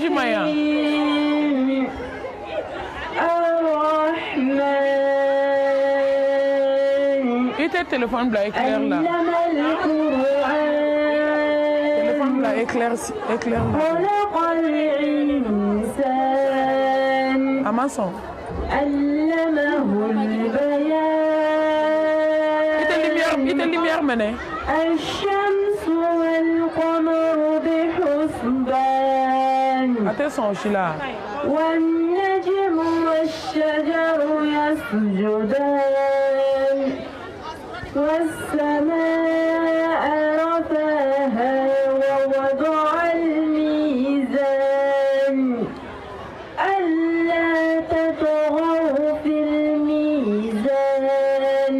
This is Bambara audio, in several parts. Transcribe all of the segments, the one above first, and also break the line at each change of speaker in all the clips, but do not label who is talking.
Magie Maya. Et tes téléphones blancs éclair là. Téléphone blanc éclair là. Amazon. Et tes lumières menées. Attention aussi là.
والنجم والشجر يسجدان والسماء رفعها ووضع الميزان ألا تطغوا في الميزان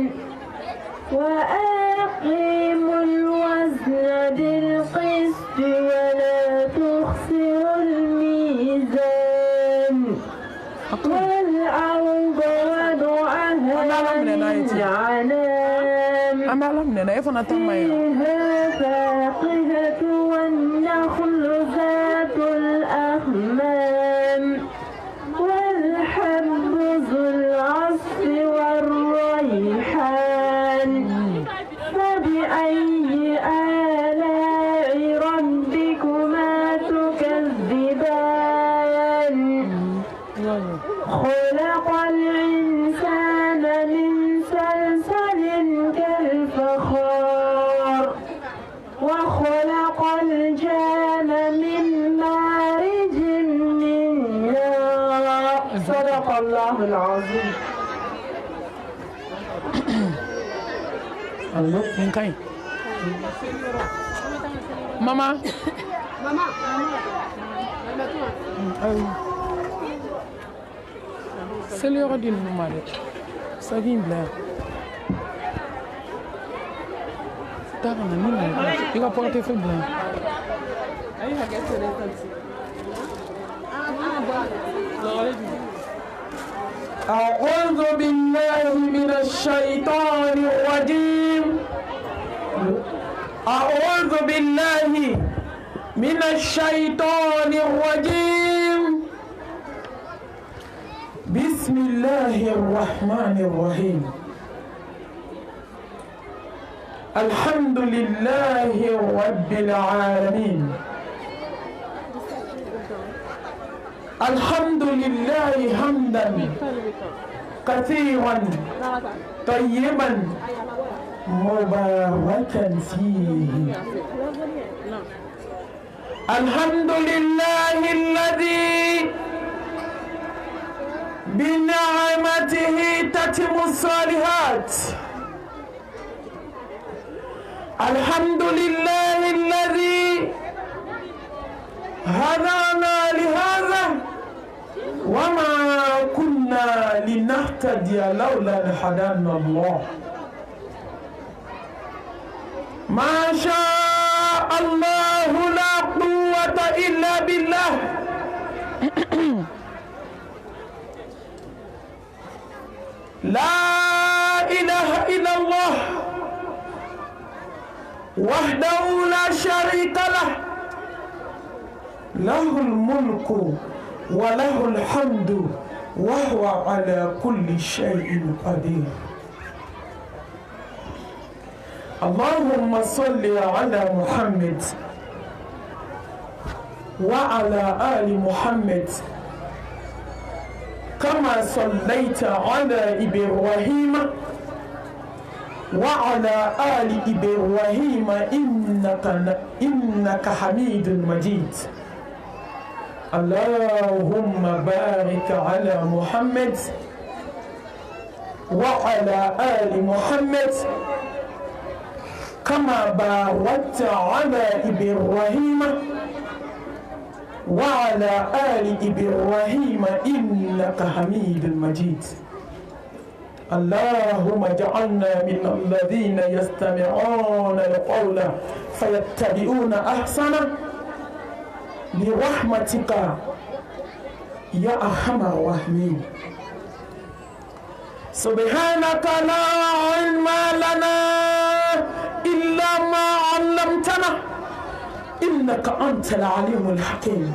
وأقيموا الوزن بالقسط ولا تخسروا الميزان والأرض وضعها للأنام فيها فاقهة والنخل ذات الأكمام والحب ذو العصف والريحان فبأي آلاء ربكما تكذبان خلق الإنسان من صلصال كالفخار وخلق الجان من مارج من نار صدق الله العظيم.
Mama. C'est l'heure d'une nomade. Ça vient blanc. T'as un ami, il va porter fait blanc. أعوذ بالله من الشيطان الرجيم. أعوذ بالله من الشيطان الرجيم. بسم الله الرحمن الرحيم. الحمد لله رب العالمين. الحمد لله حمدا كثيرا طيبا مباركا فيه. الحمد لله الذي بنعمته تتم الصالحات. الحمد لله الذي هدانا لهذا وما كنا لنهتدي لولا أن هدانا الله. ما شاء الله لا قوة إلا بالله. لا إله إلا الله وحده لا شريك له. له الملك وله الحمد وهو على كل شيء قدير. اللهم صل على محمد وعلى آل محمد كما صليت على إبراهيم وعلى آل إبراهيم إنك حميد مجيد. اللهم بارك على محمد وعلى آل محمد كما باركت على إبراهيم وعلى آل إبراهيم إنك حميد مجيد. اللهم اجعلنا من الذين يستمعون القول فيتبعون أحسنه برحمتك يا أرحم الراحمين. سبحانك لا علم لنا إلا ما علمتنا إنك أنت العليم الحكيم.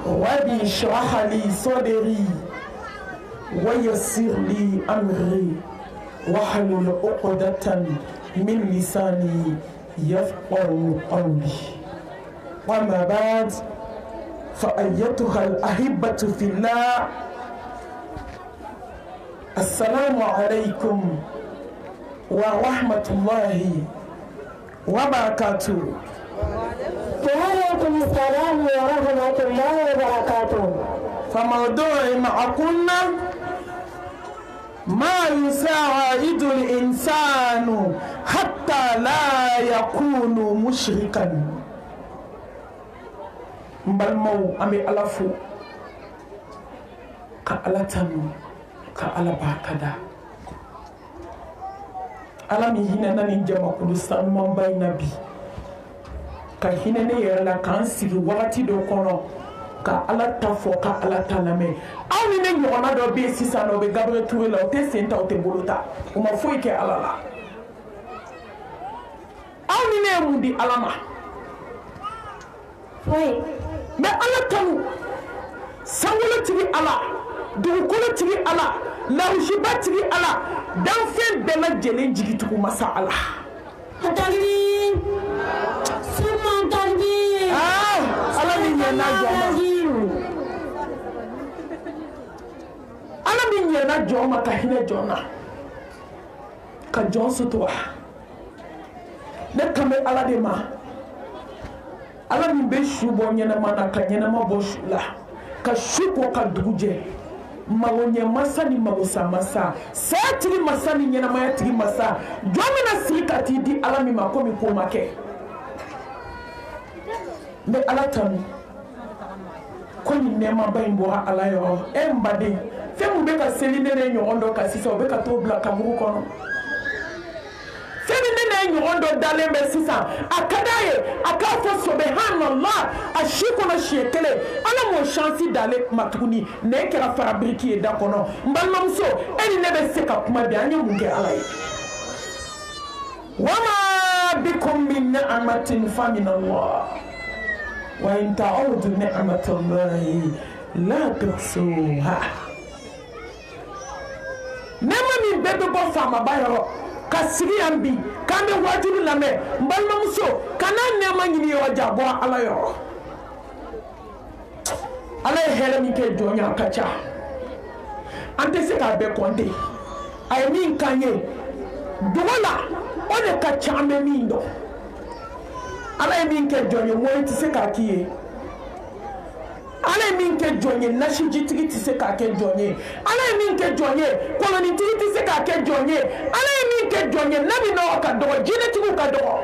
Rabbi shrah li sadri wa yassir li amri wahlul 'uqdatan min lisani yafqahu qawli. Wa ma ba'd, fa ayyatuha al-ahibbatu fillah, assalamu alaykum wa rahmatullahi wa barakatuh.
وعليكم السلام ورحمة الله وبركاته.
فموضوعي معكم ما يساعد الإنسان حتى لا يكون مشركا. مبالمو أمي ألفو كألتم كألباكدا ألمي هنا ننجم كدستان من بين نبي ka hinɛ ne yɛrɛ la k'an sigi wagati dɔ kɔnɔ ka ala ta fɔ ka ala ta lamɛn. Aw ni ne ɲɔgɔnna dɔ bɛ yen sisan nɔ o bɛ Gabriel Touré la o tɛ sen ta o tɛ bolo ta o ma foyi kɛ ala la. Aw ni ne ye mun di ala ma?
foyi.
Mais ala kanu, sankolotigi ala, dugukolotigi ala, lawusibatigi ala, danfɛn bɛɛ lajɛlen jigitugu masa ala.
Takbir. Summa takbir.
Ala min ɲɛna jɔn ma. Ala min ɲɛna jɔn ma ka hinɛ jɔn na, ka jɔn sutura. Ne kan bɛ ala de ma. Ala min bɛ su bɔ ɲɛnama na ka ɲɛnama bɔ su la, ka su ko ka dugu jɛ. Mago ɲɛ masa ni mago sa masa, saya tigi masa ni ɲɛnamaya tigi masa, jɔn bɛna sigi ka t'i di ala min ma komi ko ma kɛ. N bɛ ala tanu ko nin nɛɛmaba in bɔra ala yɔrɔ. N baden, fɛn min bɛ ka seli ne ne ɲɔgɔn dɔ kan sisan o bɛ ka t'o bila kaburu kɔnɔ. Fɛn min ne ne ɲɔgɔn dɔ dalen bɛ sisan a ka d'a ye a k'a fɔ subhanallah a si kɔnɔ siɲɛ kelen, ala m'o chance d'ale ma tuguni. Ne kɛra farabiriki ye da kɔnɔ. N balimamuso, e ni ne bɛ se ka kuma bi, an ye mun kɛ ala ye? Wa ma bikum min ni'matin fa min Allah. Wa in ta'udu ni'matallahi la tuhsuha. Nɛɛma min bɛɛ bɛ bɔ faamaba yɔrɔ ka sigi yan bi k'an bɛ wajulu lamɛn, n balimamuso kana nɛɛma ɲini yɔrɔ jan bɔ ala yɔrɔ. Ala ye hɛrɛ min kɛ jɔn ye a ka ca, an tɛ se k'a bɛɛ kɔnte. A ye min k'an ye dogo la o de ka ca an bɛ min dɔn. Ala ye min kɛ jɔn ye mɔri tɛ se k'a k'i ye. Ala ye min kɛ jɔn ye nasijitigi tɛ se k'a kɛ jɔn ye. Ala ye min kɛ jɔn ye kolonitigi tɛ se k'a kɛ jɔn ye. Ala ye min kɛ jɔn ye nabi nɔgɔ ka dɔgɔ, jinɛtigiw ka dɔgɔ.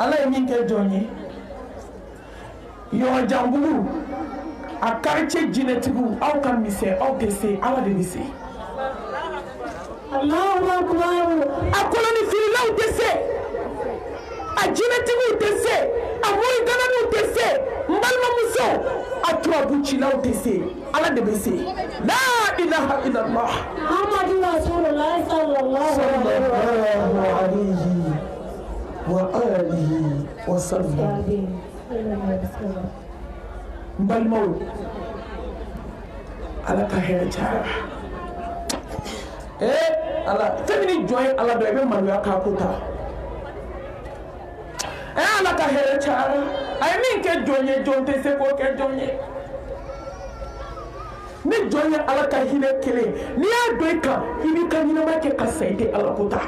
Ala ye min kɛ jɔn ye yɔrɔjanbugu a quartier jinɛtigiw, aw ka misɛn aw tɛ se, ala de bɛ se.
Allahu akbar.
A kolonifirilaw tɛ se, a jinɛtigiw tɛ se, a morigananiw tɛ se, n balimamuso a turabucilaw tɛ se, ala de bɛ se. La ilaha illallah.
Muhammadu Rasulullah sallallahu
alayhi wa alihi wa sallam. N balimaw, ala ka hɛrɛ caya. Ala fɛn min ni jɔn ye ala dɔ i bɛ maloya k'a ko ta. Ala ka hɛrɛ caya. A ye min kɛ jɔn ye jɔn tɛ se k'o kɛ jɔn ye. Ni jɔn ye ala ka hinɛ kelen, n'i y'a dɔn i kan i b'i ka ɲɛnama kɛ ka sa i tɛ ala ko ta.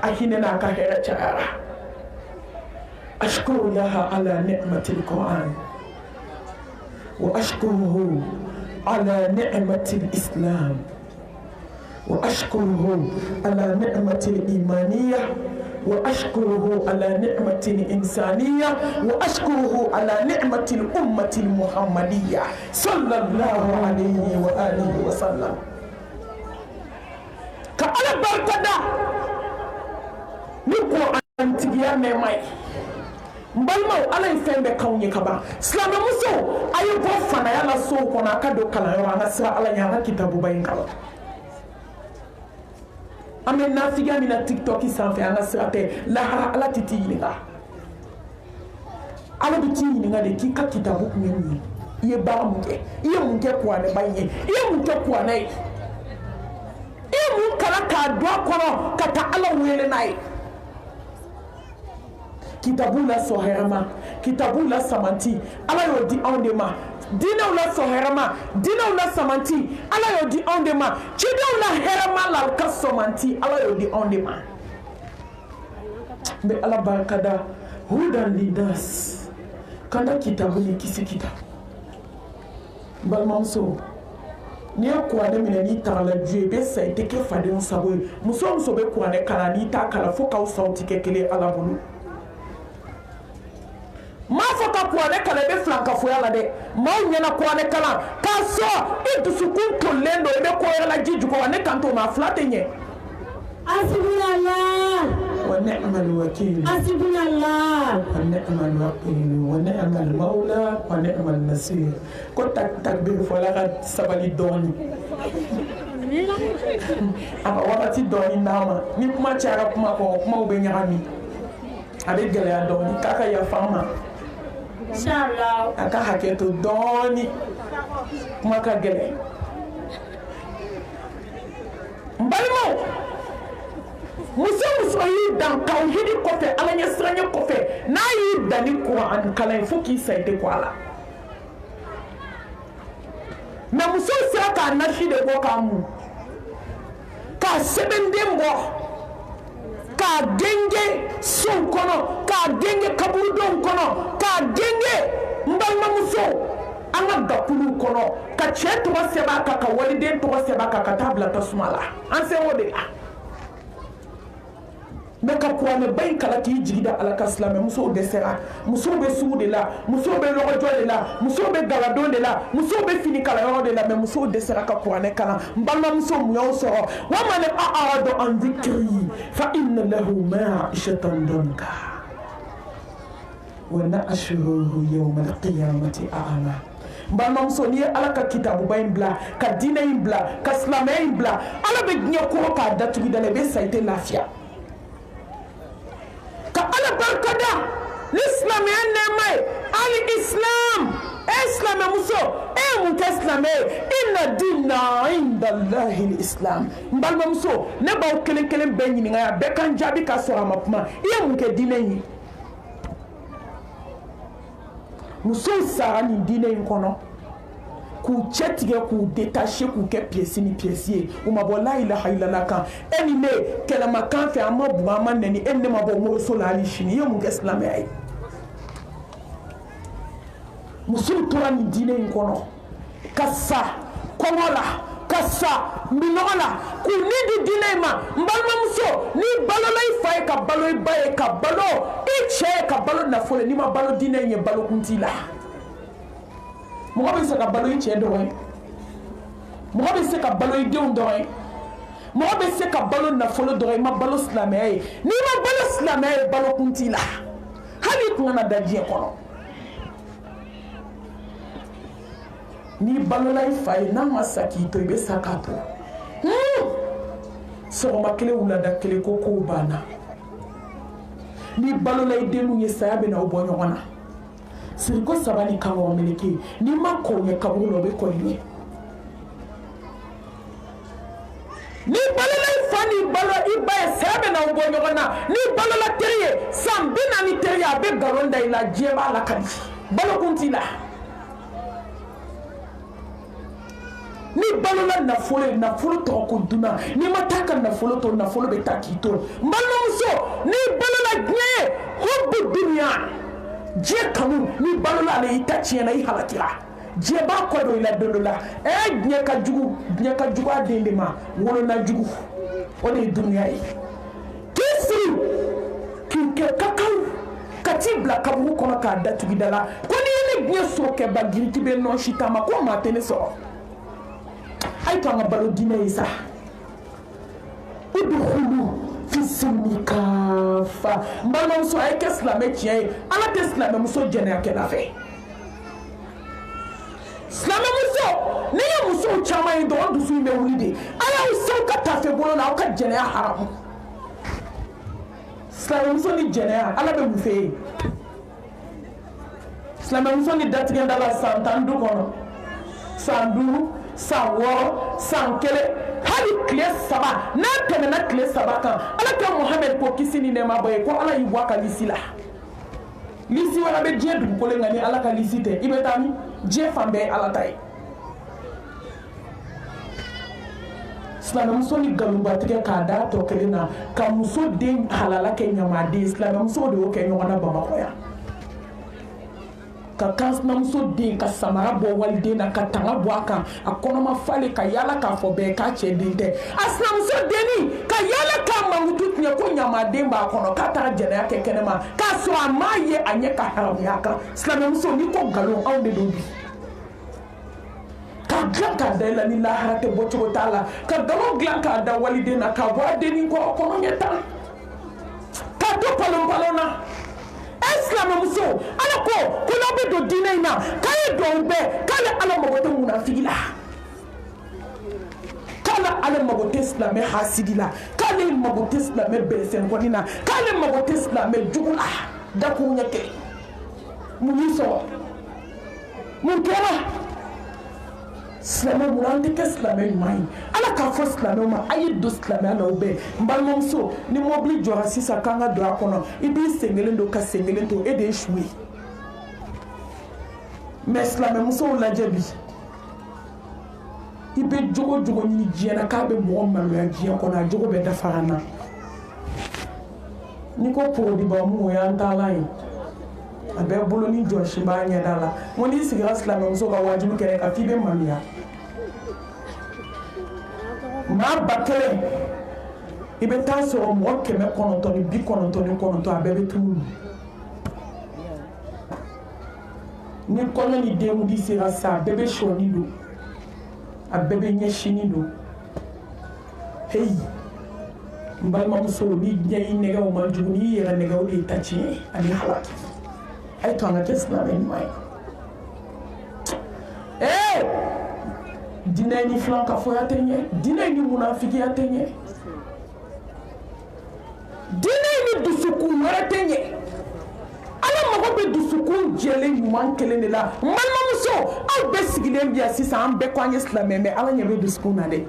A hinɛ n'a ka hɛrɛ cayara. أشكر الله على نعمة القرآن وأشكره على نعمة الإسلام وأشكره على نعمة الإيمانية وأشكره على نعمة الإنسانية وأشكره على نعمة الأمة المحمدية صلى الله عليه وآله وسلم. كأنا بركدا نقول أنت يا ماي mbalmaw ala ye fɛn bɛɛ k'anw ye ka ban. Silamɛmuso a ye bɔ fanaya la sow kɔnɔ a ka don kalanyɔrɔ an ka sira ala ɲɛ an ka kitabuba in kalan. An bɛ nafigiya min na tiktok sanfɛ an ka sira tɛ lahara ala tɛ t'i ɲininka. ala bi ti ɲininka de k'i ka kitabu kun ye mun ye i ye baara mun kɛ i ye mun kɛ kuranɛba in ye i ye mun kɛ kuranɛ ye i ye mun kalan k'a don a kɔnɔ ka taa ala wele n'a ye kitabu la sɔn hɛrɛ ma kitabu la samanti ala y'o di anw de ma diinɛw la sɔn hɛrɛ ma diinɛw la samanti ala y'o di anw de ma cidenw la hɛrɛ ma la ka samanti ala y'o di anw de ma n bɛ ala barikada hudan linas kanda kitabu ni kisi kita n balimamuso n'i ye kuranɛ minɛ n'i tagala ju ye i bɛ sa i tɛ kɛ fadenw sago ye muso o muso bɛ kuranɛ kalan n'i t'a kalan fo k'aw sanw tɛ kɛ kelen ala bolo m'a fɔ ka kuranɛ kalan i bɛ filankafoya la dɛ maaw ɲɛna kuranɛ kalan k'a sɔrɔ i dusukun tolilen don i bɛ ko wɛrɛ la ji jukɔrɔ ne kan t'o ma a fila tɛ ɲɛ
Hasbunallah
wa ni'mal wakil
Hasbunallah
wa ni'mal wakil wa ni'mal mawla wa ni'mal nasir ko takbir fɔla ka sabali dɔɔni a ka wagati dɔɔni d'a ma ni kuma cayara kuma kɔrɔ kumaw bɛ ɲagami a bɛ gɛlɛya dɔɔni k'a ka yafa an ma
Inshallah
a ka hakɛ to dɔɔni kuma ka gɛlɛn n balimaw muso muso y'i dan tawhidi kɔfɛ ala ɲɛ siranɲɛ kɔfɛ n'a y'i dan ni kuran kalan ye fo k'i sa i tɛ ko a la mɛ muso sera k'a nasi de bɔ k'a mun k'a sɛbɛnden bɔ k'a genge sow kɔnɔ k'a genge kaburudenw kɔnɔ k'a genge n balimamuso an ka gakuluw kɔnɔ ka cɛ tɔgɔ sɛbɛn a kan ka waliden tɔgɔ sɛbɛn a kan ka taa bila tasuma la an se o de la mɛ ka kuranɛba in kalan k'i jigi da ala ka silamɛ musow dɛsɛra musow bɛ sugu de la musow bɛ lɔgɔjɔ de la musow bɛ galadon de la musow bɛ fini kalayɔrɔ de la mɛ musow dɛsɛra ka kuranɛ kalan n balimamuso mun y'aw sɔrɔ wa man a'rada an dhikri fa inna lahu ma'ishatan danka wa nahshuruhu yawma al-qiyamati a'ma n balimamuso n'i ye ala ka kitabuba in bila ka diinɛ in bila ka silamɛya in bila ala bɛ diɲɛ kɔrɔ k'a datugu da la i bɛ sa i tɛ lafiya ka ala barikada ni silamɛya nɛɛma ye ali islam silamɛ muso mun kɛ silamɛ ye inna dina inda allahi islam n balimamuso ne b'aw kelen kelen bɛɛ ɲininka yan bɛɛ kan jaabi ka sɔrɔ a ma kuma i ye mun kɛ diinɛ in ye musow sara nin diinɛ in kɔnɔ k'u cɛ tigɛ k'u détacher k'u kɛ pièce ni pièce ye u ma bɔ la ilaha illallah kan e ni ne kɛlɛmakan fɛ an ma bugu an ma nɛni e ni ne ma bɔ moriso la hali sini i ye mun kɛ silamɛya ye musow tora nin diinɛ in kɔnɔ ka sa kɔngɔ la ka sa minɔgɔ la k'u ni di diinɛ in ma n balimamuso n'i balola i fa ye ka balo i ba ye ka balo i cɛ ye ka balo nafolo ye n'i ma balo diinɛ in ye balokun t'i la mɔgɔ bɛ se ka balo i cɛ dɔrɔn ye mɔgɔ bɛ se ka balo i denw dɔrɔn ye mɔgɔ bɛ se ka balo nafolo dɔrɔn i ma balo silamɛya ye n'i ma balo silamɛya ye balokun t'i la hali i kun kana da diɲɛ kɔnɔ n'i balola i fa ye n'a ma sa k'i to i bɛ sa k'a to sɔgɔma kelen wulada kelen ko kow banna n'i balola i denw ye saya bɛ n'aw bɔ ɲɔgɔn na siriko saba ni kan wɔ meleke n'i ma kɔn ɲɛ kaburu la o bɛ kɔn ɲɛ n'i balola i fa n'i balo i ba ye saya bɛ n'aw bɔ ɲɔgɔn na n'i balola teri ye san 40 teri ye a bɛ nkalon da i la diɲɛ b'a la ka di balokun t'i la n'i balola nafolo ye nafolo tɔgɔ ko dunan n'i ma taa ka nafolo to nafolo bɛ taa k'i to n balimamuso n'i balola diɲɛ ye hubbu dunya diɲɛ kanu n'i balola ale i ta tiɲɛna i halakira diɲɛ b'a kɔ don i la don dɔ la diɲɛ ka jugu a den de ma wolona jugu o de ye dunuya ye k'i siri k'i kɛ kakaw ka t'i bila kaburu kɔnɔ k'a datugu da la ko n'i ye ne diɲɛ sɔrɔ kɛba giriti bɛ nɔ si taama ko maa tɛ ne sɔrɔ a ye to an ka balo diinɛ ye sa udkhulu fi silmi kaafa n balimamuso a ye kɛ silamɛ tiɲɛ ye ala tɛ silamɛmuso jɛnɛyakɛla fɛ silamɛmuso n'i ye musow caman ye dɔrɔn dusu in bɛ wuli de ala y'aw sew ka tafe bolo la aw ka jɛnɛya haramu silamɛmuso ni jɛnɛya ala bɛ mun fɛ yen silamɛmuso ni datigɛ da la san 10 kɔnɔ san 5 san 6 san 1 hali tile 3 n'a tɛmɛna tile 3 kan Alakira Muhamɛd ko kisi ni nɛɛma bɔ ye ko Ala y'i bɔ a ka lisi la lisi wɛrɛ bɛ diɲɛ dugukolo nka ni Ala ka lisi tɛ i bɛ taa min diɲɛ fan bɛɛ ye Ala ta ye silamɛmuso ni nkalonbatigɛ k'a da tɔ kelen na ka muso den halala kɛ ɲamaden silamɛmuso de y'o kɛ ɲɔgɔn na Bamakɔ yan ka kansinamuso den ka samara bɔ waliden na ka tanga bɔ a kan a kɔnɔma falen ka yala k'a fɔ bɛɛ k'a cɛ den tɛ a sinamuso denni ka yala k'a mankutu tiɲɛ ko ɲamaden b'a kɔnɔ k'a taara jɛnɛya kɛ kɛnɛma k'a sɔrɔ a m'a ye a ɲɛ ka haramuya kan silamɛmuso n'i ko nkalon anw de don bi ka dilan k'a da i la ni lahara tɛ bɔcogo t'a la ka nkalon dilan k'a da waliden na k'a bɔ a denni kɔrɔ kɔnɔ ɲɛ tan k'a to palon-palon na silamɛmuso Ala ko n'aw bɛ don diinɛ in na k'a ye duwawu bɛɛ k'ale Ala mago tɛ munafigi la k'ale Ala mago tɛ silamɛ hasidi la k'ale mago tɛ silamɛ bɛrɛsɛnkɔni na k'ale mago tɛ silamɛ jugu la dakun ɲɛ kelen mun y'i sɔrɔ mun kɛra silamɛ mun an tɛ kɛ silamɛ ɲuman ye Ala k'a fɔ silamɛw ma a ye don silamɛya la o bɛɛ n balimamuso ni mobili jɔra sisan k'an ka don a kɔnɔ i b'i sen kelen don ka sen kelen to e de ye su ye mais silamɛmusow lajɛ bi i bɛ jogo jogo ɲini diɲɛ na k'a bɛ mɔgɔ maloya diɲɛ kɔnɔ a jogo bɛɛ dafara n na n'i ko porodiba mun o y'an taalan ye a bɛɛ bolo ni jɔsi b'a ɲɛda la ko n'i sigira silamɛmuso ka wajibi kɛrɛ kan f'i bɛ maloya maa 1000 i bɛ taa sɔrɔ mɔgɔ 999 a bɛɛ bɛ tunu ni kɔɲɔ ni denkundi sera sa a bɛɛ bɛ sɔni don a bɛɛ bɛ ɲɛsini don hey n balimamuso ni diɲɛ i nɛgɛw man jugu n'i yɛrɛ nɛgɛ o de ye ta tiɲɛ ani halaki a ye to an ka kɛ silamɛ ɲuman ye diinɛ ni filan ka fɔya tɛ ɲɛ diinɛ ni munafigiya tɛ ɲɛ diinɛ ni dusukun wɛrɛ tɛ ɲɛ Ala mago bɛ dusukun jɛlen ɲuman kelen de la n balimamuso aw bɛɛ sigilen bi yan sisan an bɛɛ ko an ye silamɛ mais Ala ɲɛ bɛ dusukun na dɛ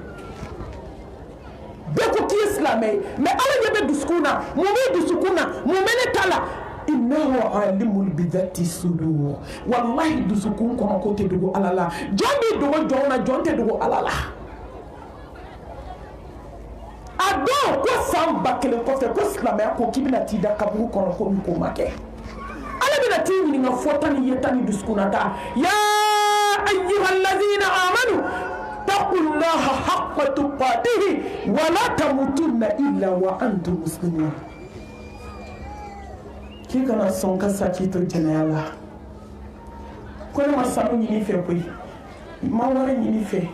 bɛɛ ko k'i ye silamɛ ye mais Ala ɲɛ bɛ dusukun na mun bɛ dusukun na mun bɛ ne ta la innahu alimul bidhati sudur wallahi dusukun kɔnɔ ko tɛ dogo Ala la jɔn bɛ dogo jɔn na jɔn tɛ dogo Ala la a dɔn ko san 1000 kɔfɛ ko silamɛya ko k'i bɛna t'i da kaburu kɔnɔ ko min ko ma kɛ Ala bɛna t'i ɲininka fɔta ni yeta ni dusukuna ta ya ayyuhallazina amanu taqullaha haqqa tuqatihi wa la tamutunna illa wa antum muslimun k'i kana sɔn ka sa k'i to jɛnɛya la ko ne ma sanu ɲini fɛ koyi ma wari ɲini fɛ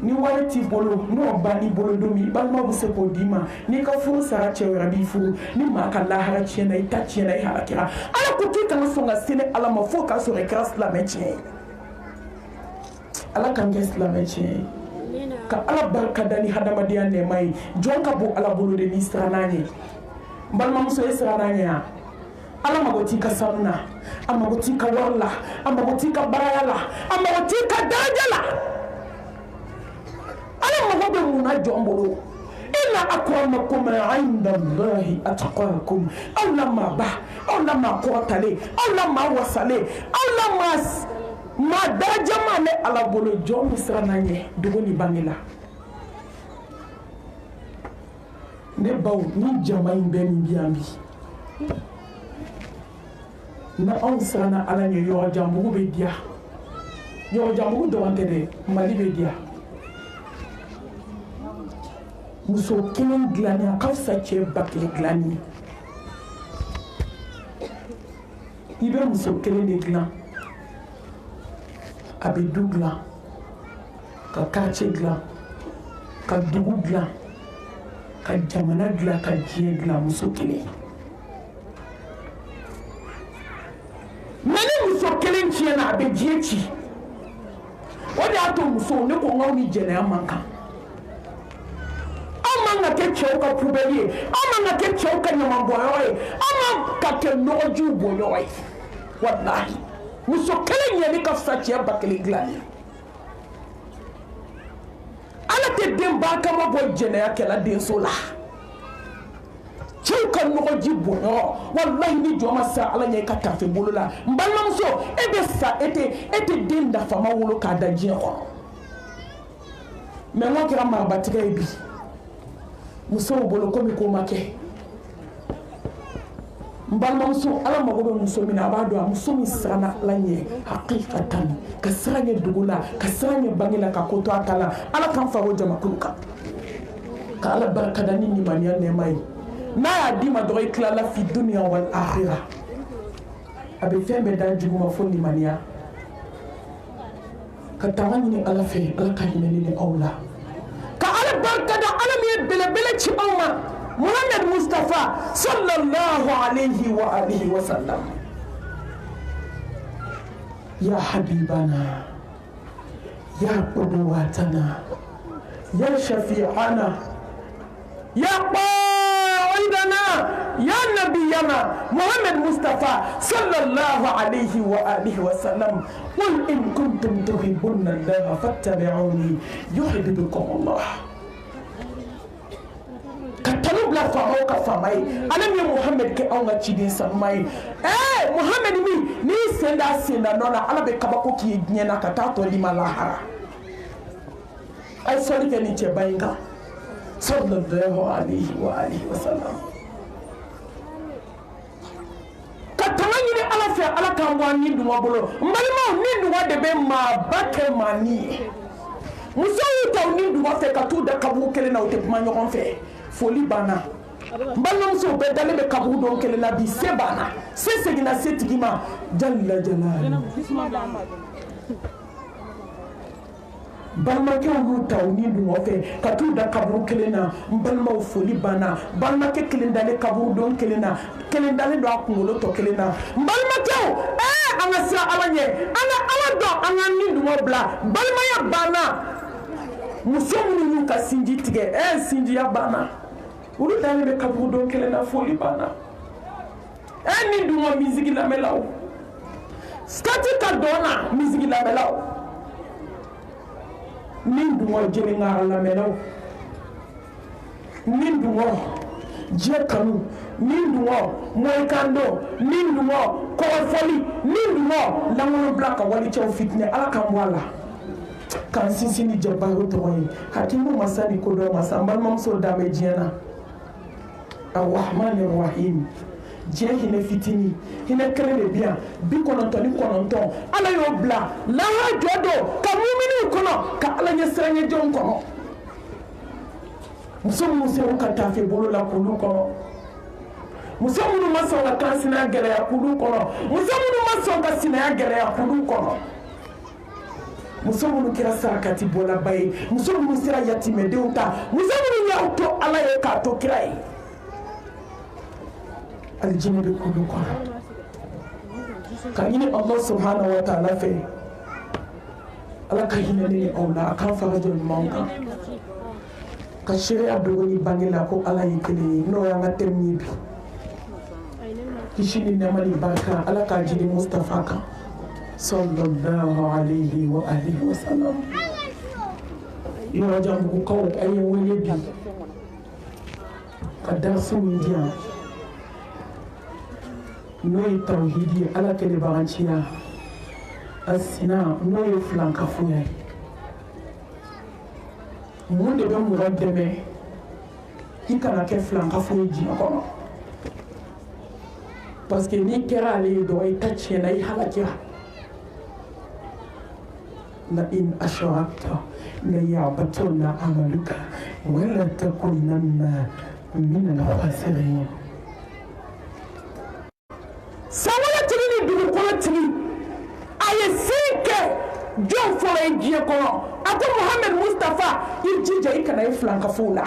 ni wari t'i bolo n'o banni bolo don min balima bɛ se k'o d'i ma n'i ka furu sara cɛ wɛrɛ b'i furu ni maa ka lahara tiɲɛna i ta tiɲɛna i halakira Ala ko k'i kana sɔn ka seli Ala ma fo k'a sɔrɔ i kɛra silamɛ tiɲɛ ye Ala k'an kɛ silamɛ tiɲɛ ye ka Ala barika da ni hadamadenya nɛɛma ye jɔn ka bɔ Ala bolo de n'i sira n'an ye n balimamuso e sira n'an ye yan Ala mago t'i ka sanu na a mago t'i ka wari la a mago t'i ka baaraya la a mago t'i ka daraja la Ala mago bɛ mun na jɔn bolo inna akramakum inda Allahi atqakum aw la maa ba aw la maa kɔrɔtalen aw la maa wasalen aw la maa darajama ne Ala bolo jɔn bɛ siran n'an ye dogo ni bange la ne baw ni jama in bɛ min bi yan bi na anw siranna Ala ɲɛ yɔrɔ janbugu bɛ diya yɔrɔ janbugu dɔrɔn tɛ dɛ Mali bɛ diya muso kelen dilanni a ka fisa cɛ 1000 dilanni i bɛ muso kelen de dilan a bɛ du dilan ka quartier dilan ka dugu dilan ka jamana dilan ka diɲɛ dilan muso kelen mais ni muso kelen tiɲɛna a bɛ diɲɛ ci o de y'a to musow ne ko n k'aw ni jɛnɛya man kan aw man ka kɛ cɛw ka poubelle ye aw man ka kɛ cɛw ka ɲaman bɔnyɔrɔ ye aw man ka kɛ nɔgɔjiw bɔnyɔrɔ ye walahi muso kelen ɲɛli ka fisa cɛ ba kelen dilan ye ala tɛ den ba kama bɔ jɛnɛya kɛla denso la cɛw ka nɔgɔji bɔɲɔgɔn walahi ni jɔ ma sa ala ɲɛ i ka tafe bolo la n balimamuso e bɛ sa e tɛ den nafama wolo k'a da diɲɛ kɔnɔ mɛ n ka kɛra marabatigɛ ye bi musow bolo komi ko ma kɛ n balimamuso ala mago bɛ muso min na a b'a dɔn a muso min siranna ala ɲɛ hakikatan ka siran ɲɛ dugu la ka siran ɲɛ bange la ka ko to a ta la ala k'an fara o jamakulu kan ka ala barikada ni ɲumaniya nɛɛma ye n'a y'a d'i ma dɔrɔn i tilala fi duniya wal akhira a bɛ fɛn bɛɛ da juguma fo limaniya ka tanga ɲini ala fɛ ala ka hinɛ ni aw la ka ala barikada ala min ye belebele ci aw ma Muhammad Mustafa sallallahu alayhi wa alihi wa sallam ya habibana ya qudwatana ya shafi'ana ya qaidana ya nabiyana Muhammad Mustafa sallallahu alayhi wa alihi wa sallam qul in kuntum tuhibbuna Allah fattabi'uni yuhibbukum Allah katanu bila faamaw ka faama ye ala min ye Muhammad kɛ anw ka ciden sanuma ye Muhammad min n'i senda nɔ na ala bɛ kabako k'i ye diɲɛ na ka taa tɔ lima lahara a ye sɔli kɛ nin cɛba in kan sallallahu alayhi wa alihi wa sallam ka tanga ɲini ala fɛ ala k'an bɔ an ni dungɔ bolo n balimaw ni dungɔ de bɛ maaba kɛ maa ni ye musow y'u ta u ni dungɔ fɛ ka t'u da kaburu kelen na u tɛ kuma ɲɔgɔn fɛ foli banna n balimamusow bɛɛ dalen bɛ kaburu dɔn kelen na bi se banna se seginna se tigi ma jalla jalali balimakɛw y'u ta u ni dungɔ fɛ ka t'u da kaburu kelen na n balimaw foli banna balimakɛ kelen dalen kaburu dɔn kelen na kelen dalen don a kunkolo tɔ kelen na n balimakɛw an ka siran ala ɲɛ an ka ala dɔn an ka ni dungɔ bila balimaya banna muso minnu y'u ka sinji tigɛ sinjiya banna olu dalen bɛ kaburu dɔn kelen na foli banna ni dungɔ misigi lamɛnlaw skati ka dɔn na misigi lamɛnlaw ni dungɔ jeliŋara lamɛnlaw ni dungɔ diɲɛ kanu ni dungɔ mɔyikando ni dungɔ kɔrɔfɔli ni dungɔ lankolon bila ka walicɛw fitinɛ ala k'an bɔ a la k'an sinsin ni jɛbaro tɔgɔ ye hakimu masa ni kodɔn masa n balimamuso dan bɛ diɲɛ na arrahmani rahim diɲɛ hinɛ fitini hinɛ kelen de bi yan 99 ala y'o bila lahara jɔ don ka muminiw kɔnɔ ka ala ɲɛ siranɲɛjɔnw kɔnɔ muso minnu sera ka tafe bolo la k'olu kɔnɔ muso minnu ma sɔn ka kansinaya gɛlɛya k'olu kɔnɔ muso minnu ma sɔn ka sinaya gɛlɛya k'olu kɔnɔ muso minnu kɛra sarakati bɔlaba ye muso minnu sera yatimɛdenw ta muso minnu y'aw to ala ye k'a to kira ye alijinɛ bɛ k'olu kɔnɔ ka ɲini Allah subhanahu wa ta'ala fɛ ala ka hinɛ ni aw la a k'an fara jɔ ɲumanw kan ka seereya dogo ni bange la ko ala ye kelen ye n'o y'an ka thème ye bi kisi ni nɛɛma ni barika ala k'a jidi Mustafa kan sallallahu alayhi wa alihi wa sallam yɔrɔ janbugukaw a ye wele bi ka darasi min di yan n'o ye tawhidi ye ala kɛlɛbaganciya a sina n'o ye filankafoya ye mun de bɛ mɔgɔ dɛmɛ i kana kɛ filankafo ye diɲɛ kɔnɔ parce que n'i kɛra ale ye dɔrɔn i ta tiɲɛna i halakira la in asharakta la yahbatanna amaluka wa la takunanna min al-khasirin sawala tigi ni dugukolo tigi a ye sin kɛ jɔn fɔlɔ ye diɲɛ kɔnɔ a ko Muhammad Mustafa i jija i kana ye filankafow la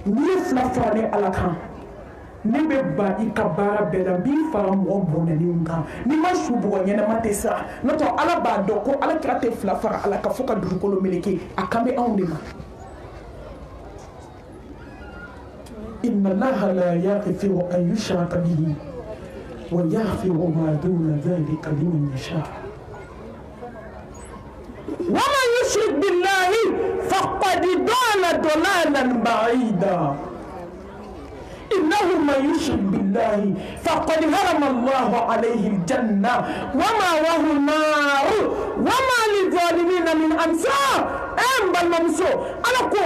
n'i ye fila fara ni ala kan ne bɛ ba i ka baara bɛɛ la n b'i fara mɔgɔ bɔnɛlenw kan n'i ma su bugɔ ɲɛnama tɛ sa n'o tɛ ala b'a dɔn ko ala kira tɛ fila fara ala ka fɔ ka dugukolo meleke a kan bɛ anw de ma inna allaha la yaghfiru an yushraka bihi ويغفر ما دون ذلك لمن يشاء ومن يشرك بالله فقد ضل ضلالا بعيدا إنه من يشرك بالله فقد حرم الله عليه الجنة ومأواه النار وما للظالمين من أنصار balmamso ala ko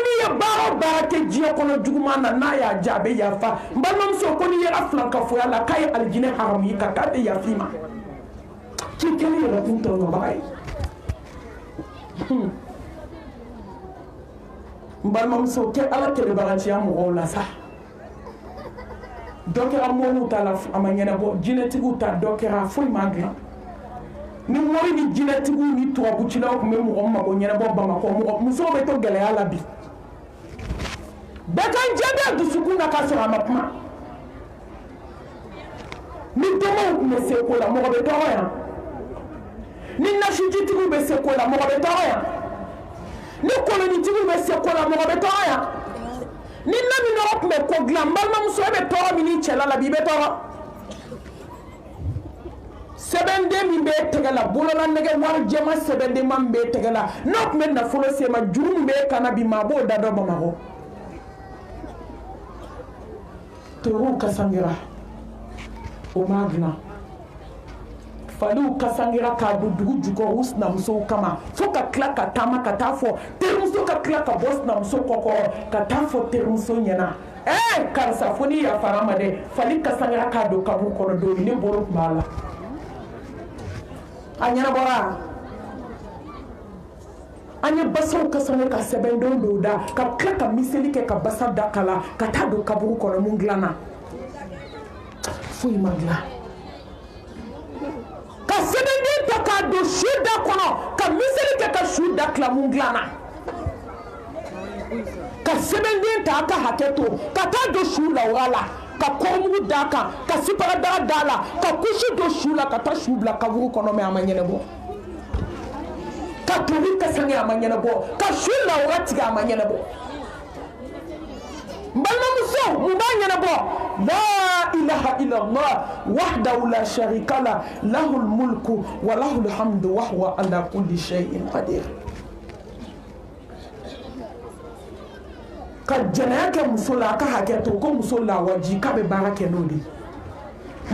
ni ye baara kɛ diɲɛ kɔnɔ juguman na n'a y'a jaa a bɛ yafa balmamso ko ni ye aflan ka fɔ la k'a ye alijinɛ haramu ye ka k'a tɛ yafa i ma k'i kɛlen yɛrɛ kun tɔɲɔbaga ye balmamso kɛ ala kɛlɛbagaciya mɔgɔw la sa dɔ kɛra mɔniw ta la a ma ɲɛnabɔ jinɛtigiw ta dɔ kɛra foyi ma dilan ni mori ni jinɛtigiw ni tubabucilaw tun bɛ mɔgɔ mago ɲɛnabɔ Bamakɔ mɔgɔ musow bɛ to gɛlɛya la bi bɛɛ kan jɛ dusukun na k'a sɔrɔ a ma kuma ni dɔmɔw tun bɛ se ko la mɔgɔ bɛ tɔɔrɔ yan ni nasijitigiw bɛ se ko la mɔgɔ bɛ tɔɔrɔ yan ni kolonitigiw bɛ se ko la mɔgɔ bɛ tɔɔrɔ yan ni naminɔgɔ tun bɛ ko dilan balimamuso e bɛ tɔɔrɔ min i cɛla la bi i bɛ tɔɔrɔ sɛbɛnden min bɛ tɛgɛ la bolola nɛgɛ wari jɛma sɛbɛnden min bɛ tɛgɛ la n'o tun bɛ nafolo se ma juru min bɛ kana bi maa b'o da dɔ Bamakɔ toriw kasangira o ma dilan faliw kasangira k'a don dugu jukɔrɔ u sinamusow kama fo ka tila ka taama ka taa fɔ terimuso ka tila ka bɔ sinamuso kɔkɔrɔ ka taa fɔ terimuso ɲɛna karisa fo ni yafara ma dɛ fali kasangira k'a don kaburu kɔnɔ don ne bolo tun b'a la a ɲɛnabɔra an ye basaw kasange ka sɛbɛndenw don da ka tila ka miseli kɛ ka basa da kala ka taa don kaburu kɔnɔ mun dilanna foyi ma dilan ka sɛbɛnden ta k'a don su da kɔnɔ ka miseli kɛ ka su da tila mun dilanna ka sɛbɛnden ta a ka hakɛ to ka taa don su lawura la ka kɔrɔmugu d'a kan ka sipagadaga d'a la ka kusi don su la ka taa su bila kaburu kɔnɔ mɛ a ma ɲɛnabɔ ka tobi kasange a ma ɲɛnabɔ ka su lawura tigɛ a ma ɲɛnabɔ n balimamuso mun b'a ɲɛnabɔ la ilaha illallah wahdahu la sharika la lahul mulku wa lahul hamdu wa huwa ala kulli shay'in qadir ka jɛnɛya kɛ muso la a ka hakɛ to ko muso lawaji k'a bɛ baara kɛ n'o de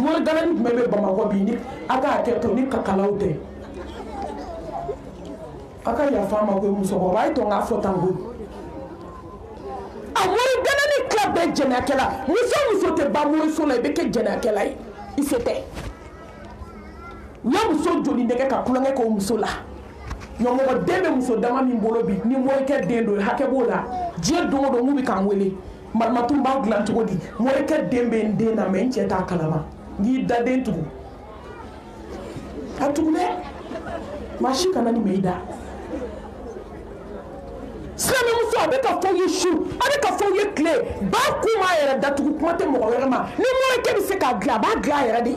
morigalani jumɛn bɛ Bamakɔ bi ni a ka hakɛ to ni kakalaw tɛ a ka yafa a ma ko musokɔrɔba a ye to n k'a fɔ tan ko a morigalani tila bɛɛ jɛnɛyakɛla muso tɛ ban moriso la i bɛ kɛ jɛnɛyakɛla ye i se tɛ u ye muso joli nɛgɛ ka kulonkɛ k'o muso la ɲɔmɔgɔ den bɛ muso dama min bolo bi ni morikɛ den don hakɛ b'o la diɲɛ don o don n'u bɛ k'an wele marimatun b'a dilan cogo di morikɛ den bɛ n den na mɛ n cɛ t'a kalama n y'i da den tugu a tugu dɛ maa si kana ni mɛ i da silamɛmuso a bɛ ka fɔw ye su a bɛ ka fɔw ye tile ba kun b'a yɛrɛ datugu kuma tɛ mɔgɔ wɛrɛ ma ni morikɛ bɛ se k'a dilan a b'a dilan a yɛrɛ de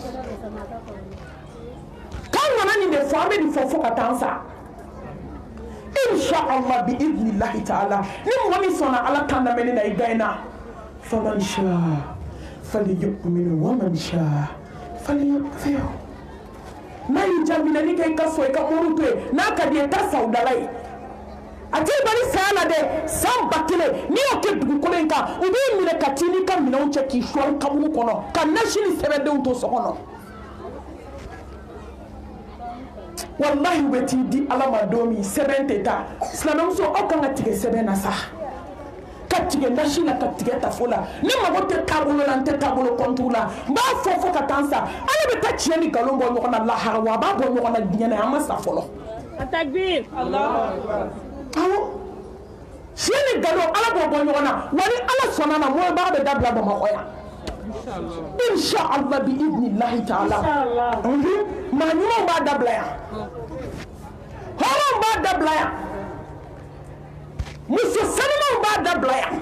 k'an kana nin de fɔ an bɛ nin fɔ fo ka taa an sa inshallah bi idnillahi ta'ala ni mɔgɔ min sɔnna ala kan lamɛnni na i gɛnna faman shaa falyu'min wa man shaa falyakfur n'a y'i ja minɛni kɛ i ka so i ka muru to yen n'a ka di i ta sa u dala ye a t'i bali saya la dɛ san 1000 n'i y'o kɛ dugukolo in kan u b'i minɛ ka t'i n'i ka minɛnw cɛ k'i sɔɔri kaburu kɔnɔ ka nasi ni sɛbɛndenw to so kɔnɔ wallahi u bɛ t'i di ala ma don min sɛbɛn tɛ taa silamɛmuso aw kan ka tigɛ sɛbɛn na sa ka tigɛ nasi la ka tigɛ tafo la ne mago tɛ taabolo la n tɛ taabolo kɔntu la n b'a fɔ fo ka taa n sa ala bɛ taa tiɲɛ ni nkalon bɔ ɲɔgɔn na lahara wa a b'a bɔ ɲɔgɔn na diɲɛ na an ma sa fɔlɔ
Takbir.
awɔ tiɲɛ ni nkalon ala b'o bɔ ɲɔgɔn na wa ni ala sɔnna na mɔbaa bɛ dabila Bamakɔ yan inshallah bi idnillahi ta'ala maa ɲumanw b'a dabila yan hɔrɔnw b'a dabila yan muso sanumanw b'a dabila yan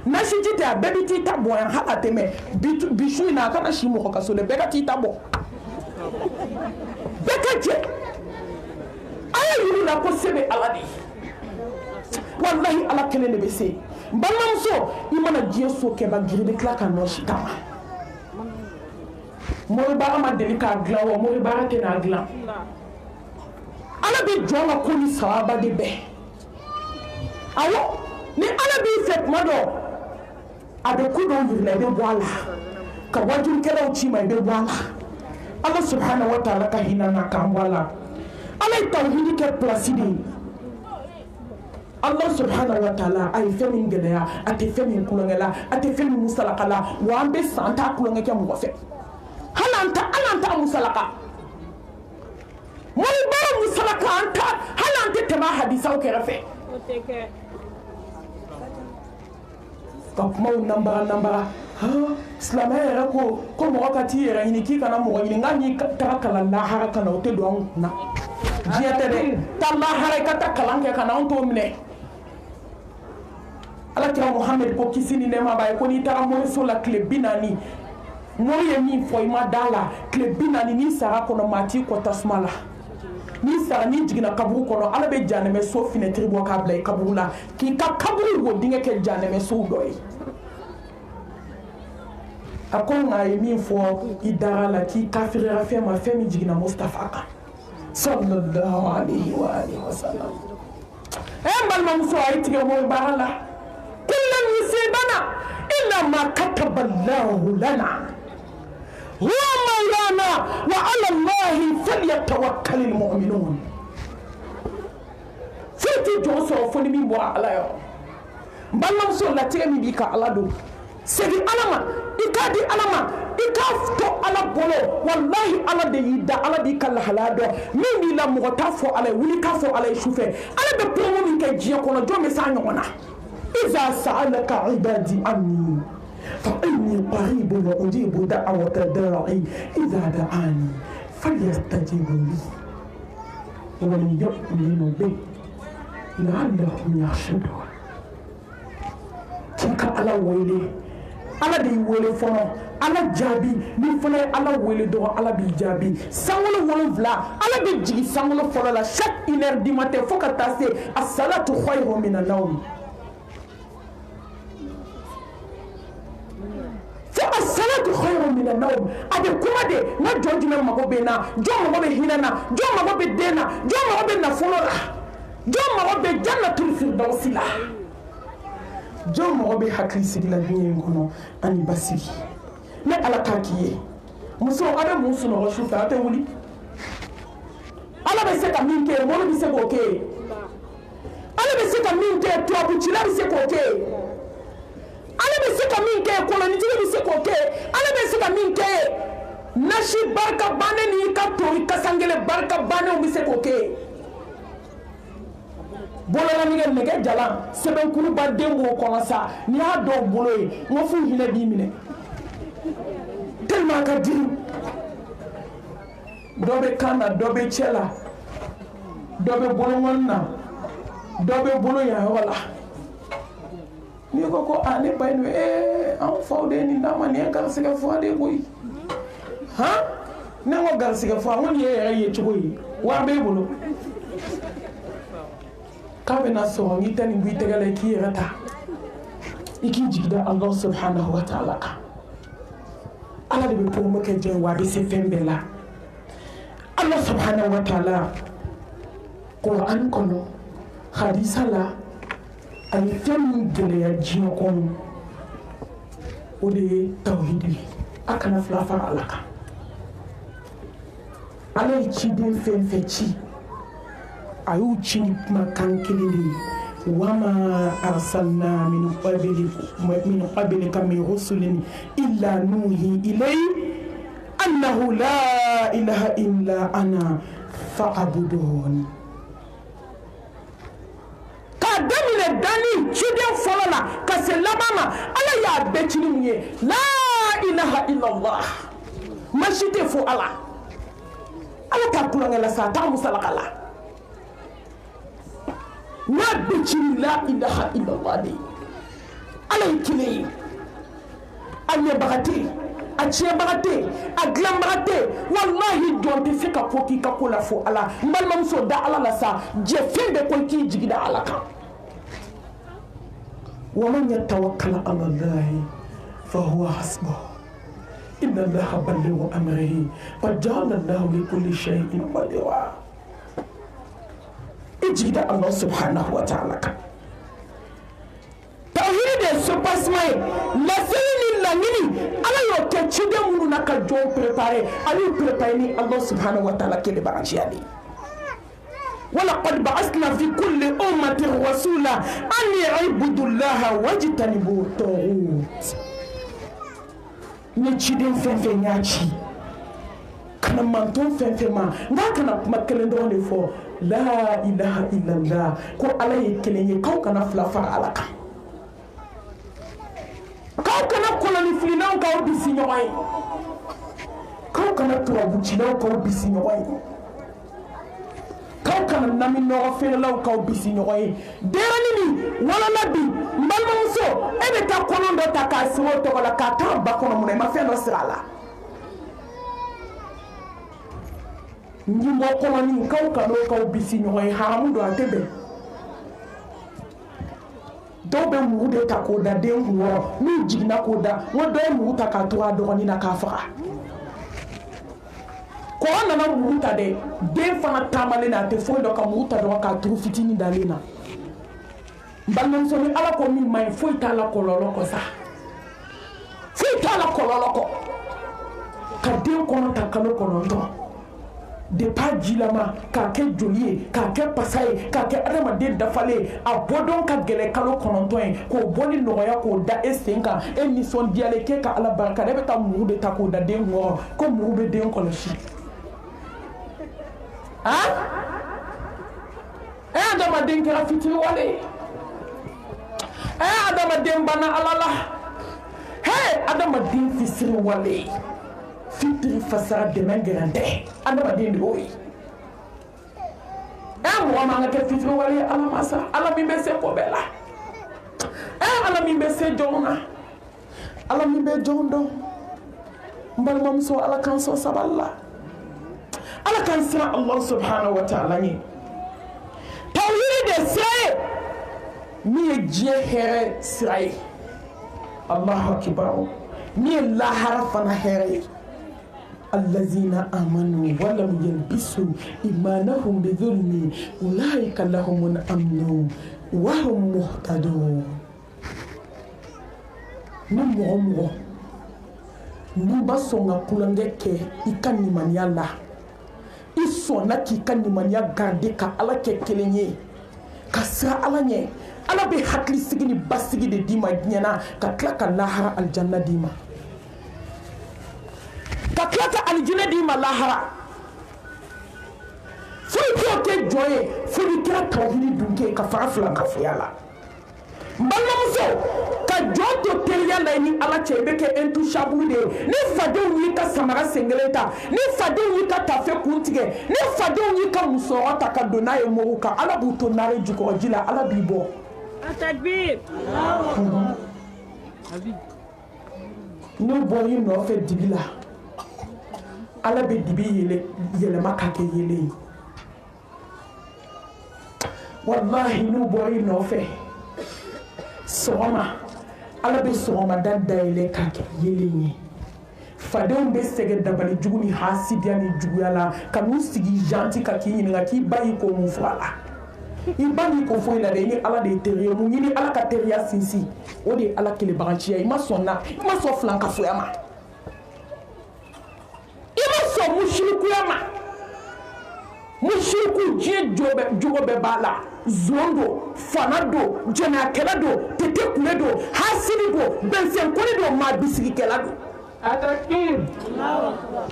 nasiji tɛ a bɛɛ bɛ t'i ta bɔ yan hali a tɛ mɛn bi su in na a kana si mɔgɔ ka so dɛ bɛɛ ka t'i ta bɔ bɛɛ ka jɛ a ye yiri la ko se bɛ ala de ye wallahi ala kelen de bɛ se n balimamuso i mana diɲɛ so kɛba giri bɛ tila ka nɔ si ta ma mori baara ma deli k'a dilan wa mori baara tɛ n'a dilan ala bɛ jɔn ka ko ni sababa de bɛɛ awɔ ni ala b'i fɛ tuma dɔ a bɛ ko dɔw yir'i la i bɛ bɔ a la ka wajurukɛlaw ci ma i bɛ bɔ a la ala subhanahu wa ta'ala ka hinɛ na k'an bɔ a la ala ye tawhidi kɛ pilasi de ye Allah subhanahu wa ta'ala a ye fɛn min gɛlɛya a tɛ fɛn min kulonkɛ la a tɛ fɛn min musalaka la wa an bɛ san t'a kulonkɛ kɛ mɔgɔ fɛ hali an t'a musalaka mɔri baara musalaka hali an tɛ tɛmɛ hadisaw kɛrɛfɛ ka kumaw nanbara silamɛya yɛrɛ ko mɔgɔ ka t'i yɛrɛ ɲini k'i kana mɔgɔ ɲini nka n'i taga kalan lahara ka na o tɛ don anw kunna diɲɛ tɛ dɛ taa lahara i ka taa kalan kɛ ka na anw t'o minɛ alakira Muhammed ko kisi ni nɛɛma b'a ye ko n'i taara moriso la tile 40 mori ye min fɔ i ma da la tile 40 n'i sara kɔnɔ maa t'i kɔ tasuma la n'i sara n'i jiginna kaburu kɔnɔ ala bɛ janɛmɛ so finɛtiri bɔ k'a bila i kaburu la k'i ka kaburu wo dingɛ kɛ janɛmɛ sow dɔ ye a ko nka a ye min fɔ i dara la k'i kafirira fɛn ma fɛn min jiginna Mustafa kan sallallahu alaihi wa alihi wa sallam n balimamuso a ye tigɛ mori baara la kullan yusibana illa ma kataba Allahu lana huwa mawlana wa ala Allahi falyatawakkalul mu'minun fiti jɔ sɔrɔ fo ni min bɔra ala yɔrɔ n balimamuso latigɛ min b'i ka ala don segin ala ma i k'a di ala ma i k'a to ala bolo wallahi ala de y'i da ala b'i ka lahalaya dɔn min b'i la mɔgɔ t'a fɔ ala ye wuli k'a fɔ ala ye sufɛ ala bɛ promo min kɛ diɲɛ kɔnɔ jɔn bɛ s'a ɲɔgɔn na iza sa'alaka ibadi anni fa inni qaribun ujibu da'wata da'i iza da'ani falyastajibu li wa liyu'minu bi la'allahum yarshudun k'i ka ala wele ala de y'i wele fɔlɔ ala jaabi ni fana ye ala wele dɔrɔn ala b'i jaabi sankolo 7 ala bɛ jigin sankolo fɔlɔ la chaque 1 heure du matin fo ka taa se as-salatu khayrun min an-nawm fo as-salatu khayrun min an-nawm a bɛ kuma de n ka jɔn jumɛn mago bɛ n na jɔn mago bɛ hinɛ na jɔn mago bɛ den na jɔn mago bɛ nafolo la jɔn mago bɛ jannatul firdausi la jɔn mago bɛ hakilisigi la diɲɛ in kɔnɔ ani basigi ne ala k'a k'i ye muso a bɛ mun sunɔgɔ su fɛ a tɛ wuli ala bɛ se ka min kɛ mɔri bɛ se k'o kɛ ala bɛ se ka min kɛ tubabutila bɛ se k'o kɛ ala bɛ se ka min kɛ kolonitigi bɛ se k'o kɛ ala bɛ se ka min kɛ nasi barika bannen ni ka tori kasangɛlɛ barika bannenw bɛ se k'o kɛ bololanɛgɛ nɛgɛ jalan sɛbɛnkuruba den b'o kɔnɔ sa n'i y'a dɔw bolo ye n ko f'u hinɛ b'i minɛ tellement ka di dɔ bɛ kan na dɔ bɛ cɛ la dɔ bɛ bolokɔni na dɔ bɛ bolo yan yɔrɔ la n'i ko ne ba ye nin anw faw de ye nin d'a ma nin ye garisigɛ fɔ de ye koyi han ne ko garisigɛ fɔ n ko nin ye yɛrɛ ye cogo ye wa b'e bolo k'a bɛna sɔrɔ n'i tɛ nin bɔ i tɛgɛ la i k'i yɛrɛ ta i k'i jigi da Allah subhanahu wa ta'ala kan ala de bɛ promo kɛ jɔn wa a bɛ se fɛn bɛɛ la Allah subhanahu wa ta'ala Qur'an kɔnɔ hadisa la a ye fɛn min gɛlɛya diɲɛ kɔnɔ o de ye tawhidi a kana fila fara ala kan ala ye ciden fɛn fɛn ci a y'u ci ni kumakan kelen de ye wama arsalna min qablika min rusulin illa nuhi ilayhi annahu la ilaha illa ana fa'budun k'a daminɛ dani ciden fɔlɔ la ka se laban ma ala y'a bɛɛ ci ni mun ye la ilaha illallah ma si tɛ fo ala t'a kulonkɛ la sa a t'a musalaka la n'a bɛɛ ci ni la ilaha illallah de ye ala ye kelen ye a ɲɛbaga tɛ yen a tiɲɛbaga tɛ yen a dilanbaga tɛ yen walahi jɔn tɛ se ka fɔ k'i ka ko la fo ala n balimamuso da ala la sa jɛ fɛn bɛɛ ko i k'i jigi da ala kan ومن يتوكل على الله فهو حسبه إن الله بلغ أمره قد جعل الله لكل شيء قدرا إجد الله سبحانه وتعالى توحيد السباسماء لا سيني لا نيني على يوكتشد منك جو بريباري على بريباري الله سبحانه وتعالى كده بعشياني ولقد بعثنا في كل أمة رسولا أن يعبدوا الله واجتنبوا الطاغوت نجدين فين ياچي كنا مانتون فين ما نكنا مكلن دون فو لا إله إلا الله كو على يكلن كو كنا فلافا على كو كنا كولوني فلينا كو بيسينوي كو كنا توابوچينا كو بيسينوي كو كنا نامي نو فين لاو كو بيسينوي ديراني ولا نبي مالموسو ebe ta kono ndo ta ka siwo to la ka ta ba kono mun ma fe no sirala ni mo kono ni kaw ka do kaw bisi nyoy haramu do atebe do be mu de ta ko da de ngo ni jigna ko da wo do mu ta ka to ado ni na ka fa ko na mu ta de fana tamale na te fo do ka mu ta do ka tru fitini dalena balon so ni ala ko mi may foi ta la kololo ko sa foi ta la kololo ko ka den ko ta kalo ko non to de pa jilama ka ke jolie ka ke pasai ka ke adama de dafale abodon ka gele kalo ko non to ko boni noya ko da esenka e ni son diale ke ka ala barka de ta mu de ta ko da den wo ko mu be den ko le shi ha e adama den ka fitiri wale adama den bana alala hey adama den fisiri wale fitri fasara de mengerande adama den doyi mo ma ngake fitri wale ala masa ala mi be se ko bela ala mi be se jona ala mi be jondo mbal mom so ala kan so saballa ala kan sira Allah subhanahu wa ta'ala ni tawhid de sai mi je here sirai Allahu akbar mi la harfana here allazina amanu wa lam yalbisu imanahum bidhulmi ulaika lahumul amnu wa hum muhtadun numo nuba songa kulangeke ikani maniala isona ki kanimanya garde ka ala ke kelenye kasra ala nye ala be hakli sigini basigi de dima nyana ka klaka lahara aljanna dima ka klaka aljanna dima lahara furi ko ke joye furi kira tawhidi dunke ka farafla ka fiyala mbalamuso ka joto teriya la ni ala chebeke entu shabu de ni fadon yi ka samara sengeleta ni fadon yi ka tafe kuntige ni fadon yi ka musoro ta ka dona e moruka ala buto nare juko jila ala bibo
Takbir.
no boy no fe dibila ala be dibi yele makake yele wallahi no boy no fe soma ala be soma dadda ile kake yele fadon be sege dabali juguni hasidia ni juguyala kanu sigi janti ka kinyi nga ki bayi ko mu fala ibani ko fo ila de ni ala de teriye mu ni ala ka teriya sinsi o de ala kele branchia ima sonna ima so flanka fo yama ima so mushriku yama mushriku je jobe bala zondo fanado jena kelado tete kuledo hasidido bensen kuledo ma bisigi kelado
atakir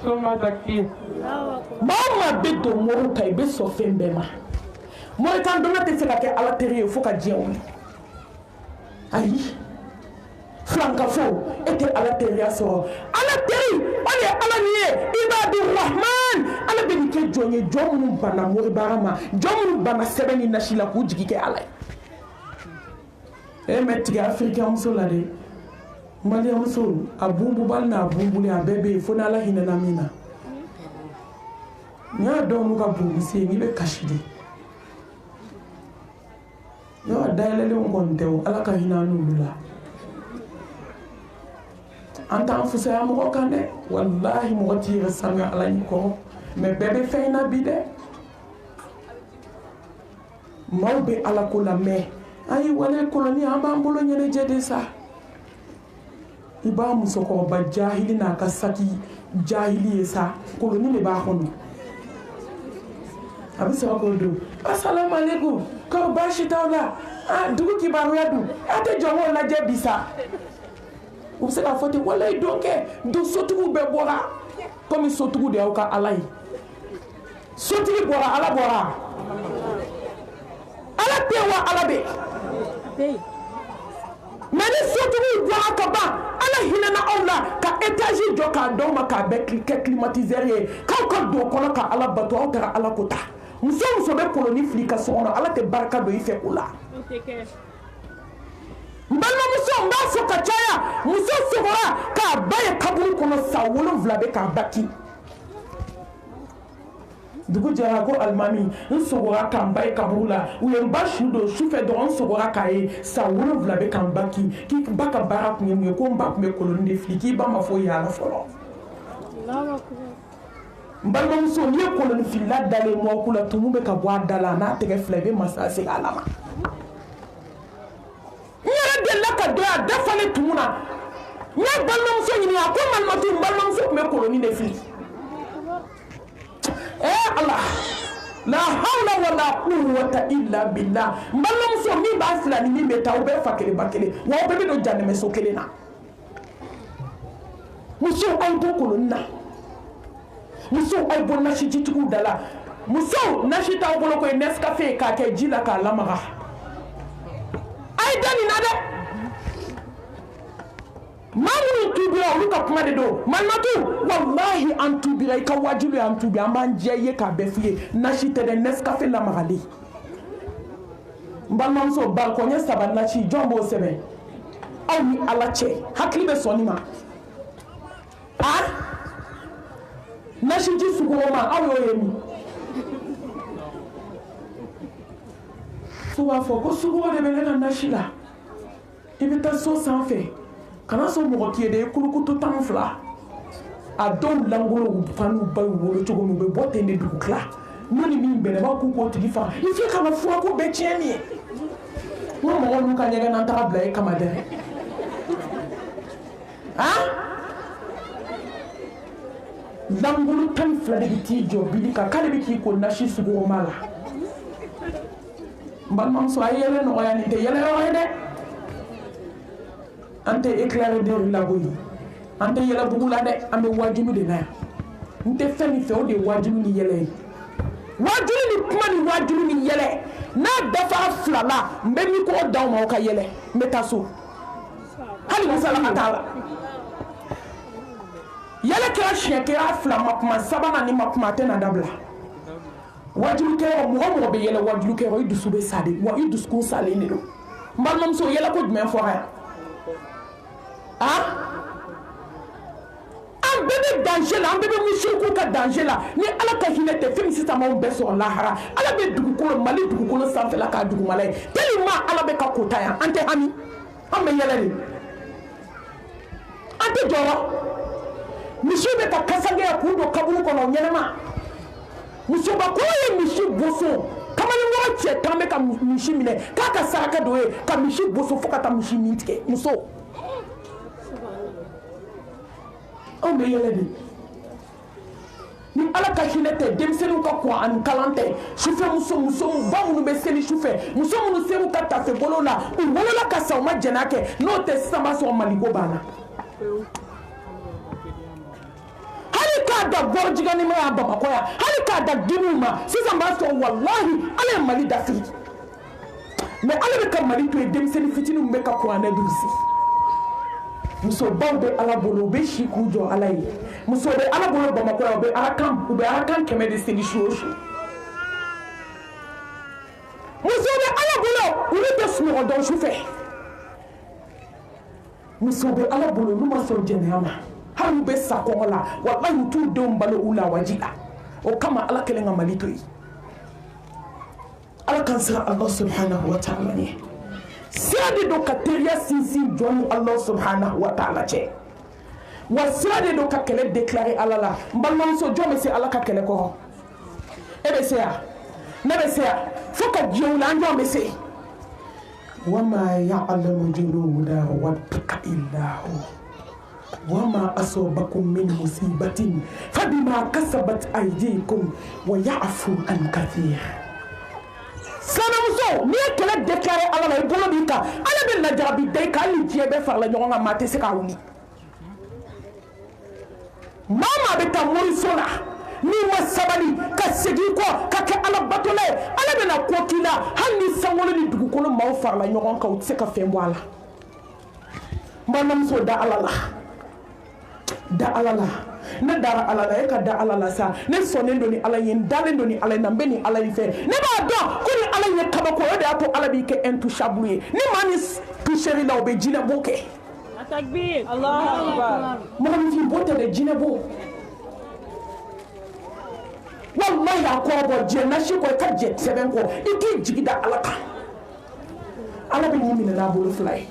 soma takir
mama bedo moro kai be so fembe ma mo tan dona te feka ke ala teriye fo ka jewu ayi franka fo ete ala teriya so ala teri ole ala niye ibadur rahman ala be ke jonye jomu bana mo barama jomu bana sebeni nashila ku jigi ke ala e metti afrika muso la de mali muso abumbu balna abumbu le abebe fo na ala hina na mina nya do mu ka bumbu se ni be kashidi yo dailele ngonte ala ka hina nulula an t'an fusaya mɔgɔ kan dɛ wallahi mɔgɔ t'i yɛrɛ sanuya ala ni kɔrɔ mais bɛɛ bɛ fɛn na bi dɛ maaw bɛ ala ko la mais ayi wale koloni an b'an bolo ɲɛnajɛ de sa i b'a musokɔrɔba jahili n'a ka saki jahili ye sa koloni de b'a kɔnɔ a bɛ sɔrɔ k'o don assalamu alaikum k'aw baasi t'aw la dugu kibaruya dun a tɛ jɔn k'o lajɛ bi sa u bɛ se k'a fɔ ten walayi don kɛ don sotigiw bɛɛ bɔra komi sotigiw de y'aw ka ala ye sotigi bɔra ala bɔra ala tɛ wa ala bɛ mais ni sotigiw bɔra ka ban ala hinɛna aw la ka étage jɔ k'a d'aw ma k'a bɛɛ kɛ climatiseur ye k'aw ka don o kɔnɔ ka ala bato aw taara ala ko ta muso o muso bɛ koloni fili ka so kɔnɔ ala tɛ barika don i fɛ o la n balimamuso n b'a fɔ ka caya muso sogora k'a ba ye kaburu kɔnɔ san 7 bɛ k'a ba kin dugu jɛra ko alimami n sogora k'an ba ye kaburu la u ye n ba su don sufɛ dɔrɔn n sogora k'a ye san 7 bɛ k'an ba kin k'i ba ka baara kun ye mun ye ko n ba kun bɛ koloni de fili k'i ba ma fɔ yala fɔlɔ n balimamuso n'i ye koloni filila dalen mɔku la tumu bɛ ka bɔ a da la n'a tɛgɛ fila i bɛ masa segin a la ma n yɛrɛ delila ka don a dafalen tumu na n ye balimamuso ɲininka a ko malimatu n balimamuso tun bɛ koloni de fili Allah la hawla wala quwwata illa billah n balimamuso min b'a fila ni min bɛ taa u bɛɛ fa kelen ba kelen wa u bɛɛ bɛ don janɛmɛso kelen na musow a ye bɔ koloni na musow a ye bɔ nasijitigiw da la musow nasi t'aw bolo ko ye Nescafé k'a kɛ ji la k'a lamaga a ye da nin na dɛ maa minnu tubira olu ka kuma de don malimatu wallahi an tubira i ka wajilu y'an tubi an b'an jɛ i ye k'a bɛɛ f'i ye nasi tɛ dɛ Nescafé lamagalen n balimamuso balkɔɲɛ 3 nasi jɔn b'o sɛbɛn aw ni ala cɛ hakili bɛ sɔn nin ma nasi ji sugoroma aw y'o ye min so b'a fɔ ko sugoro de bɛ ne ka nasi la i bɛ taa so sanfɛ kana sɔn mɔgɔ k'i ye dɛ i kulukutu 12 a dɔw langolo fanu ba y'u wolo cogo min u bɛ bɔ ten de dugu tila n'o ni min bɛnna b'a k'u k'o tigi faga i f'i ka na fura ko bɛɛ tiɲɛni ye n ko mɔgɔ n'u ka ɲɛgɛn na taga bila e kama dɛ langolo 12 de bɛ t'i jɔ bili kan k'ale bɛ k'i ko nasi sugoroma la n balimamuso a ye yɛlɛ nɔgɔya nin tɛ yɛlɛ yɔrɔ ye dɛ an tɛ éclairé de la koyi an tɛ yɛlɛ bugu la dɛ an bɛ wajilu de na yan n tɛ fɛn min fɛ o de ye wajilu ni yɛlɛ ye wajilu ni kuma ni wajilu ni yɛlɛ n'a dafara 2 la n bɛ micro d'aw ma aw ka yɛlɛ n bɛ taa so hali musalaka t'a la yɛlɛ kɛra siɲɛ kɛra 2 ma kuma 3nan ni ma kuma a tɛ na dabila wajilu kɛyɔrɔ mɔgɔ o mɔgɔ bɛ yɛlɛ wajilu kɛyɔrɔ i dusu bɛ sa de wa i dusukun salen de don n balimamuso yɛlɛ ko jumɛn fɔra yan an bɛɛ bɛ danger la an bɛɛ bɛ musiriku ka danger la ni ala ka hinɛ tɛ fɛn min sisan m'anw bɛɛ sɔrɔ lahara ala bɛ dugukolo mali dugukolo sanfɛla k'a dugumala ye tellement ala bɛ ka kota yan an tɛ hami an bɛ yɛlɛ de an tɛ jɔrɔ misiw bɛ ka kasangeya k'u don kaburu kɔnɔ ɲɛnɛma musobakɔrɔ ye misi boso kamalenkɔrɔ cɛ 10 bɛ ka misi minɛ k'a ka saraka dɔ ye ka misi boso fo ka taa misi nin tigɛ muso anw bɛ yɛlɛ de ni ala ka hinɛ tɛ denmisɛnninw ka kɔn ani kalan tɛ sufɛ muso ba minnu bɛ seli sufɛ muso minnu selu ka tafe bolo la u wolola ka sa u ma jɛnɛ kɛ n'o tɛ sisan b'a sɔrɔ maliko banna hali k'a da bɔrɔjigani ma yan Bamakɔ yan hali k'a da dimiw ma sisan b'a sɔrɔ wallahi ala ye Mali dafiri mais ala bɛ ka Mali to yen denmisɛnnin fitininw bɛ ka kuranɛ durusi musobaw bɛ ala bolo u bɛ si k'u jɔ ala ye muso bɛ ala bolo Bamakɔ yan u bɛ arakan 100 de seli su o su muso bɛ ala bolo olu tɛ sunɔgɔ dɔn su fɛ muso bɛ ala bolo olu ma sɔn jɛnɛya ma hali u bɛ sa kɔngɔ la wallahi u t'u denw balo u lawaji la o kama ala kɛlen ka Mali to yen ala kan siran Allah subhanahu wa ta'ala ɲɛ sira de don ka teriya sinsin jɔn ni Allah subhanahu wa ta'ala cɛ wa sira de do ka kɛlɛ déclarer ala la n balimamuso jɔn bɛ se ala ka kɛlɛ kɔrɔ e bɛ se ya ne bɛ se ya fo ka diɲɛ wuli an jɔn bɛ se wama ya'lamu junuda rabbika illa hu wama asabakum min musibatin fabima kasabat aydikum wa ya'fu an kathir sanamuso ni ye kɛlɛ déclarer ala la i bolo b'i kan ala bɛ lajarabi da i kan hali diɲɛ bɛɛ farala ɲɔgɔn kan maa tɛ se k'a wuli maa bɛ taa moriso la ni ma sabali ka segin kɔ ka kɛ ala batola ye ala bɛna ko k'i la hali ni sankolo ni dugukolo maaw farala ɲɔgɔn kan u tɛ se ka fɛn bɔ a la n balimamuso da ala la ne dara ala la e ka da ala la sa ne sɔnnen don ni ala ye n dalen don ni ala ye na n bɛ ni ala in fɛ ne b'a dɔn ko ni ala ye kabako o de y'a to ala b'i kɛ intouchable ye ni maa min touché la o bɛ jinɛbo kɛ
takbir Allahu akbar
mɔgɔninfin bo tɛ dɛ jinɛbo wallahi a kɔrɔ bɔ diɲɛ nasi kɔ i ka jɛ sɛbɛn kɔ i k'i jigi da ala kan ala bɛ n'i minɛ n'a bolo fila ye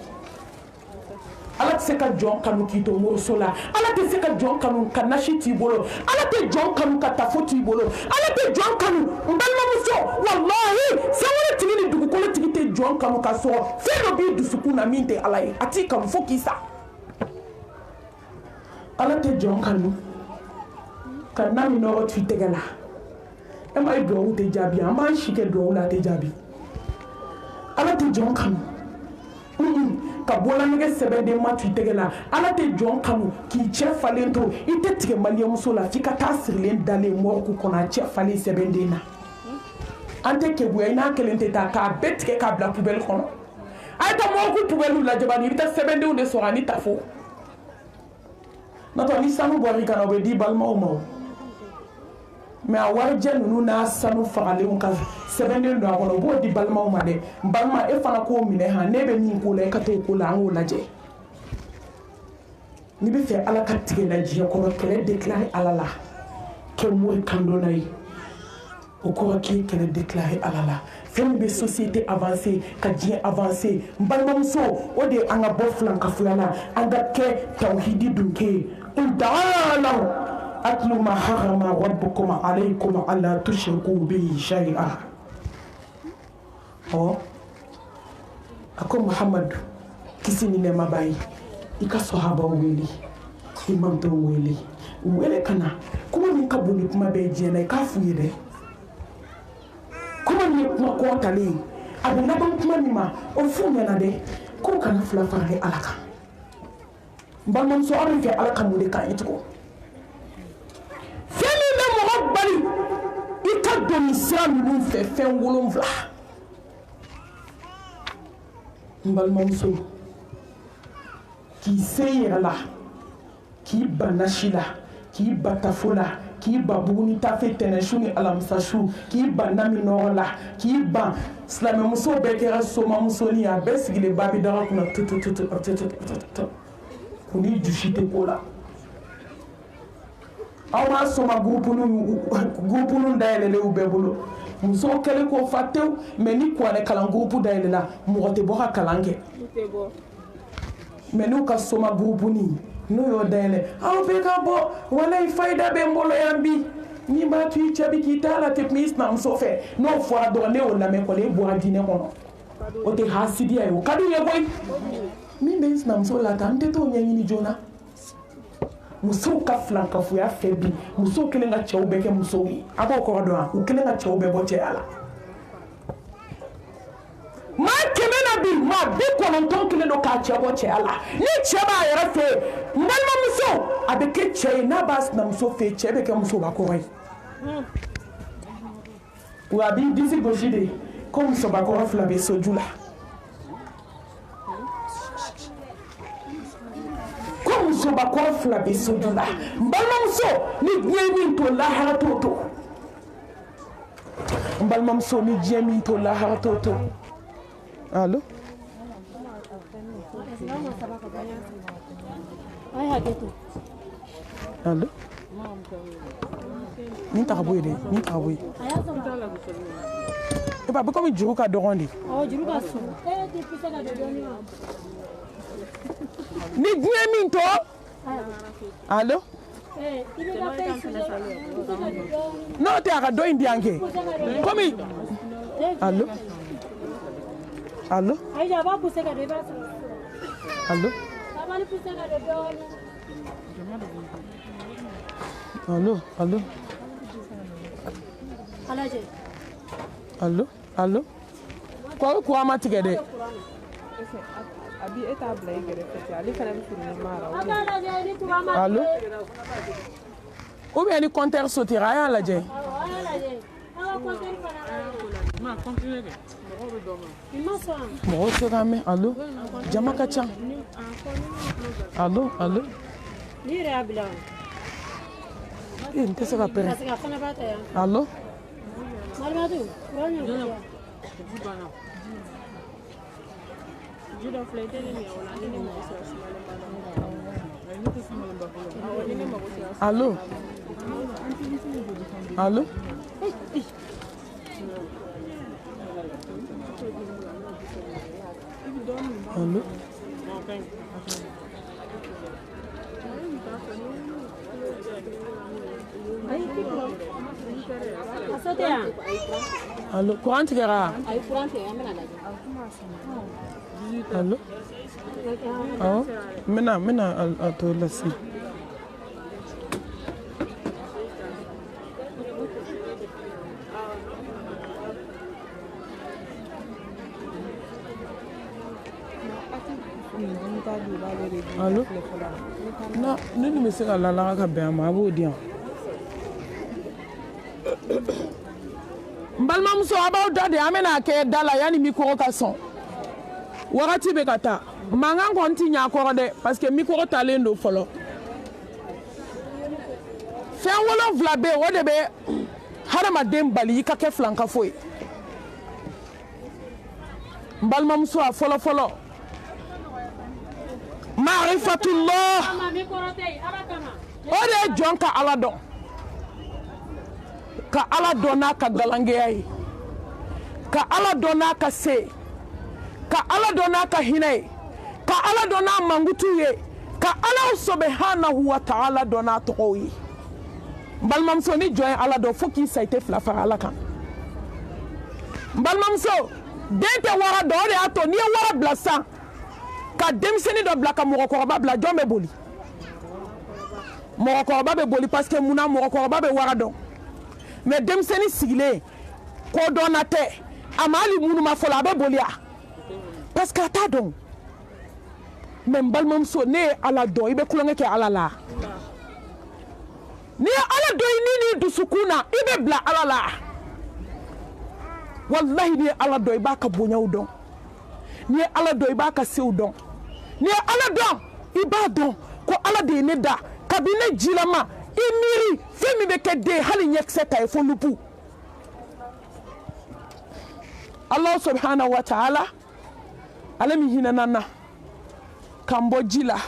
ala tɛ se ka jɔn kanu k'i to moriso la ala tɛ se ka jɔn kanu ka nasi t'i bolo ala tɛ jɔn kanu ka tafo t'i bolo ala tɛ jɔn kanu n balimamuso wallahi sankolo tigi ni dugukolo tigi tɛ jɔn kanu ka sɔrɔ fɛn dɔ b'i dusukun na min tɛ ala ye a t'i kanu fo k'i sa ala tɛ jɔn kanu ka na min nɔgɔ t'i tɛgɛ la e ma ye duwawu tɛ jaabi an b'an si kɛ duwawu la a tɛ jaabi ala tɛ jɔn kanu ka bɔlanɛgɛ sɛbɛnden ma tu i tɛgɛ la ala tɛ jɔn kanu k'i cɛ falen to i tɛ tigɛ maliyɛmuso la f'i ka taa sirilen dalen mɔriku kɔnɔ a cɛ falen sɛbɛnden na an tɛ keguya i n'a kelen tɛ taa k'a bɛɛ tigɛ k'a bila poubelle kɔnɔ a ye taa mɔriku poubelle lajɛ bani i bɛ taa sɛbɛndenw de sɔrɔ ani tafo n'o tɛ ni sanu bɔra i kan na o bɛ di balimaw ma o mais a warijɛ ninnu n'a sanu fagalenw ka sɛbɛnden don a kɔnɔ o b'o di balimaw ma dɛ n balima e fana k'o minɛ han ne bɛ min k'o la e ka t'o k'o la an k'o lajɛ n'i bɛ fɛ ala ka tigɛ la diɲɛ kɔnɔ kɛlɛ déclarer ala la kɛ mori kandonna ye o kɔrɔ k'i kɛlɛ déclarer ala la fɛn min bɛ société avancer ka diɲɛ avancer n balimamuso o de ye an ka bɔ filankafoya la an ka kɛ tawhidi dunke ye n taalaw أتلو ما حرم ربكم عليكم ألا تشركوا به شيئا أكو محمد كسيني نما باي إكا صحابة ويلي إمام تو ويلي ويلي كنا كما من كبولي كما بيجينا كافو يدي كما من كما كوانتا لي أبي نبان كما نما أفو ينا دي كو كان فلا فرغي ألاكا بان سو أرين في ألاكا مولي كان يتكو fɛn min bɛ mɔgɔ bali i ka doni sira ninnu fɛ fɛn 7 n balimamuso k'i se i yɛrɛ la k'i ba nasi la k'i ba tafo la k'i ba buguni tafe tɛnɛsu ni alamisasu k'i ba nami nɔgɔ la k'i ban silamɛmuso bɛɛ kɛra somamusoni a bɛɛ sigilen ba bi daga kunna k'u ni jusi tɛ ko la aw ma soma groupe nu dayɛlɛlenw bɛɛ bolo musow kɛlen k'o fa tewu mais ni kuranɛ kalan groupe dayɛlɛla mɔgɔ tɛ bɔ ka kalan kɛ mais n'u ka soma groupe ni n'u y'o dayɛlɛ aw bɛɛ ka bɔ walayi fayida bɛ n bolo yan bi ni b'a to i cɛ bi k'i ta ala tɛ kuma i sinamuso fɛ n'o fɔra dɔrɔn ne y'o lamɛn kɔni e bɔra diinɛ kɔnɔ o tɛ hasidiya ye o ka di u ye koyi min bɛ n sinamuso la tan n tɛ t'o ɲɛɲini joona musow ka filankafoya fɛ bi musow kelen ka cɛw bɛɛ kɛ musow ye a b'o kɔrɔ dɔn wa u kelen ka cɛw bɛɛ bɔ cɛya la maa 100 na bi maa 90 kelen don k'a cɛ bɔ cɛya la ni cɛ b'a yɛrɛ fɛ yen n balimamuso a bɛ kɛ cɛ ye n'a b'a sinamuso fɛ yen cɛ bɛ kɛ musobakɔrɔ ye wa a b'i disi gosi de ko musobakɔrɔ 2 bɛ soju la musobakɔrɔ 2 bɛ soju la n balimamuso ni diɲɛ min to lahara t'o to n balimamuso ni diɲɛ min to lahara t'o to allo allo ni taga bɔ ye dɛ ni taga bɔ ye e ba bɛ komi juru ka dɔgɔn de juru ka surun ni diɲɛ min to
Allô? Non, tu as deux indiens. Comment? Allô? Allô? Allô? Allô? Allô? Allô? Allô? Quoi m'a tigé? Allô? Ou bien les compteurs sortiront à la J. Allô? Jamakacha. Allô? Allô? Qu'est-ce que ça fait? Allô? Allô? Allô? Allô? Allô? Courant tigera? Allô? Oh, mina to lasi. Allô? Non, nous ne sommes pas là, Mbalmamso about dade amena ke dala yani mikoro kason. Warati be kata. Mangan konti nya akorde parce que mikoro talendo folo. Fe wolo vlabe wode be harama dem bali ka ke flanka foy. Mbalmamso a folo. Ma'rifatullah. Ode jonka aladon. Ka ala donna ka galangeya ka ala donna ka se ka ala donna ka hinay ka ala donna mangutuye ka ala subhanahu wa ta'ala donna toyi balmamso ni joy ala do foki saite flafa ala kan balmamso dente wara do de ato ni wara blasa ka demseni do blaka moko ba bla jombe boli moko ba be boli parce que muna moko ba be wara do mais demseni sigile ko donate amali munu ma fola be bolia parce que ta don même balmam so ne ala do ibe kulonge ke ala la ni ala do ni dusukuna ibe bla ala la wallahi ni ala do iba ka bonyaw don ni ala do iba ka sew don ni ala do iba don ko ala de ne da kabine jilama imiri femi beke de hali nyekseta efo lupu Allah subhanahu wa ta'ala alami hinanana kambo jila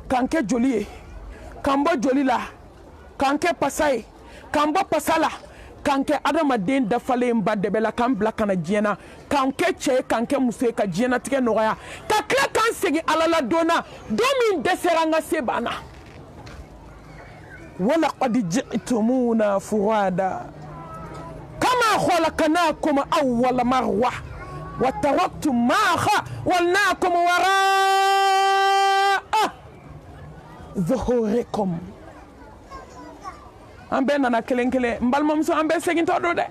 kanke jolie kambo jolila kanke pasai kambo pasala kanke adama den dafale mbadebela kan blakana jiena kanke che kanke muse ka jiena tike noya ka kla kan segi alala dona domin deseranga sebana ولقد جئتمونا فرادا كما خلقناكم أول مرة وتركتم ما خولناكم وراء ظهوركم أمبنا نكلنكلي مبالممسو أمبي سيجين تودو ده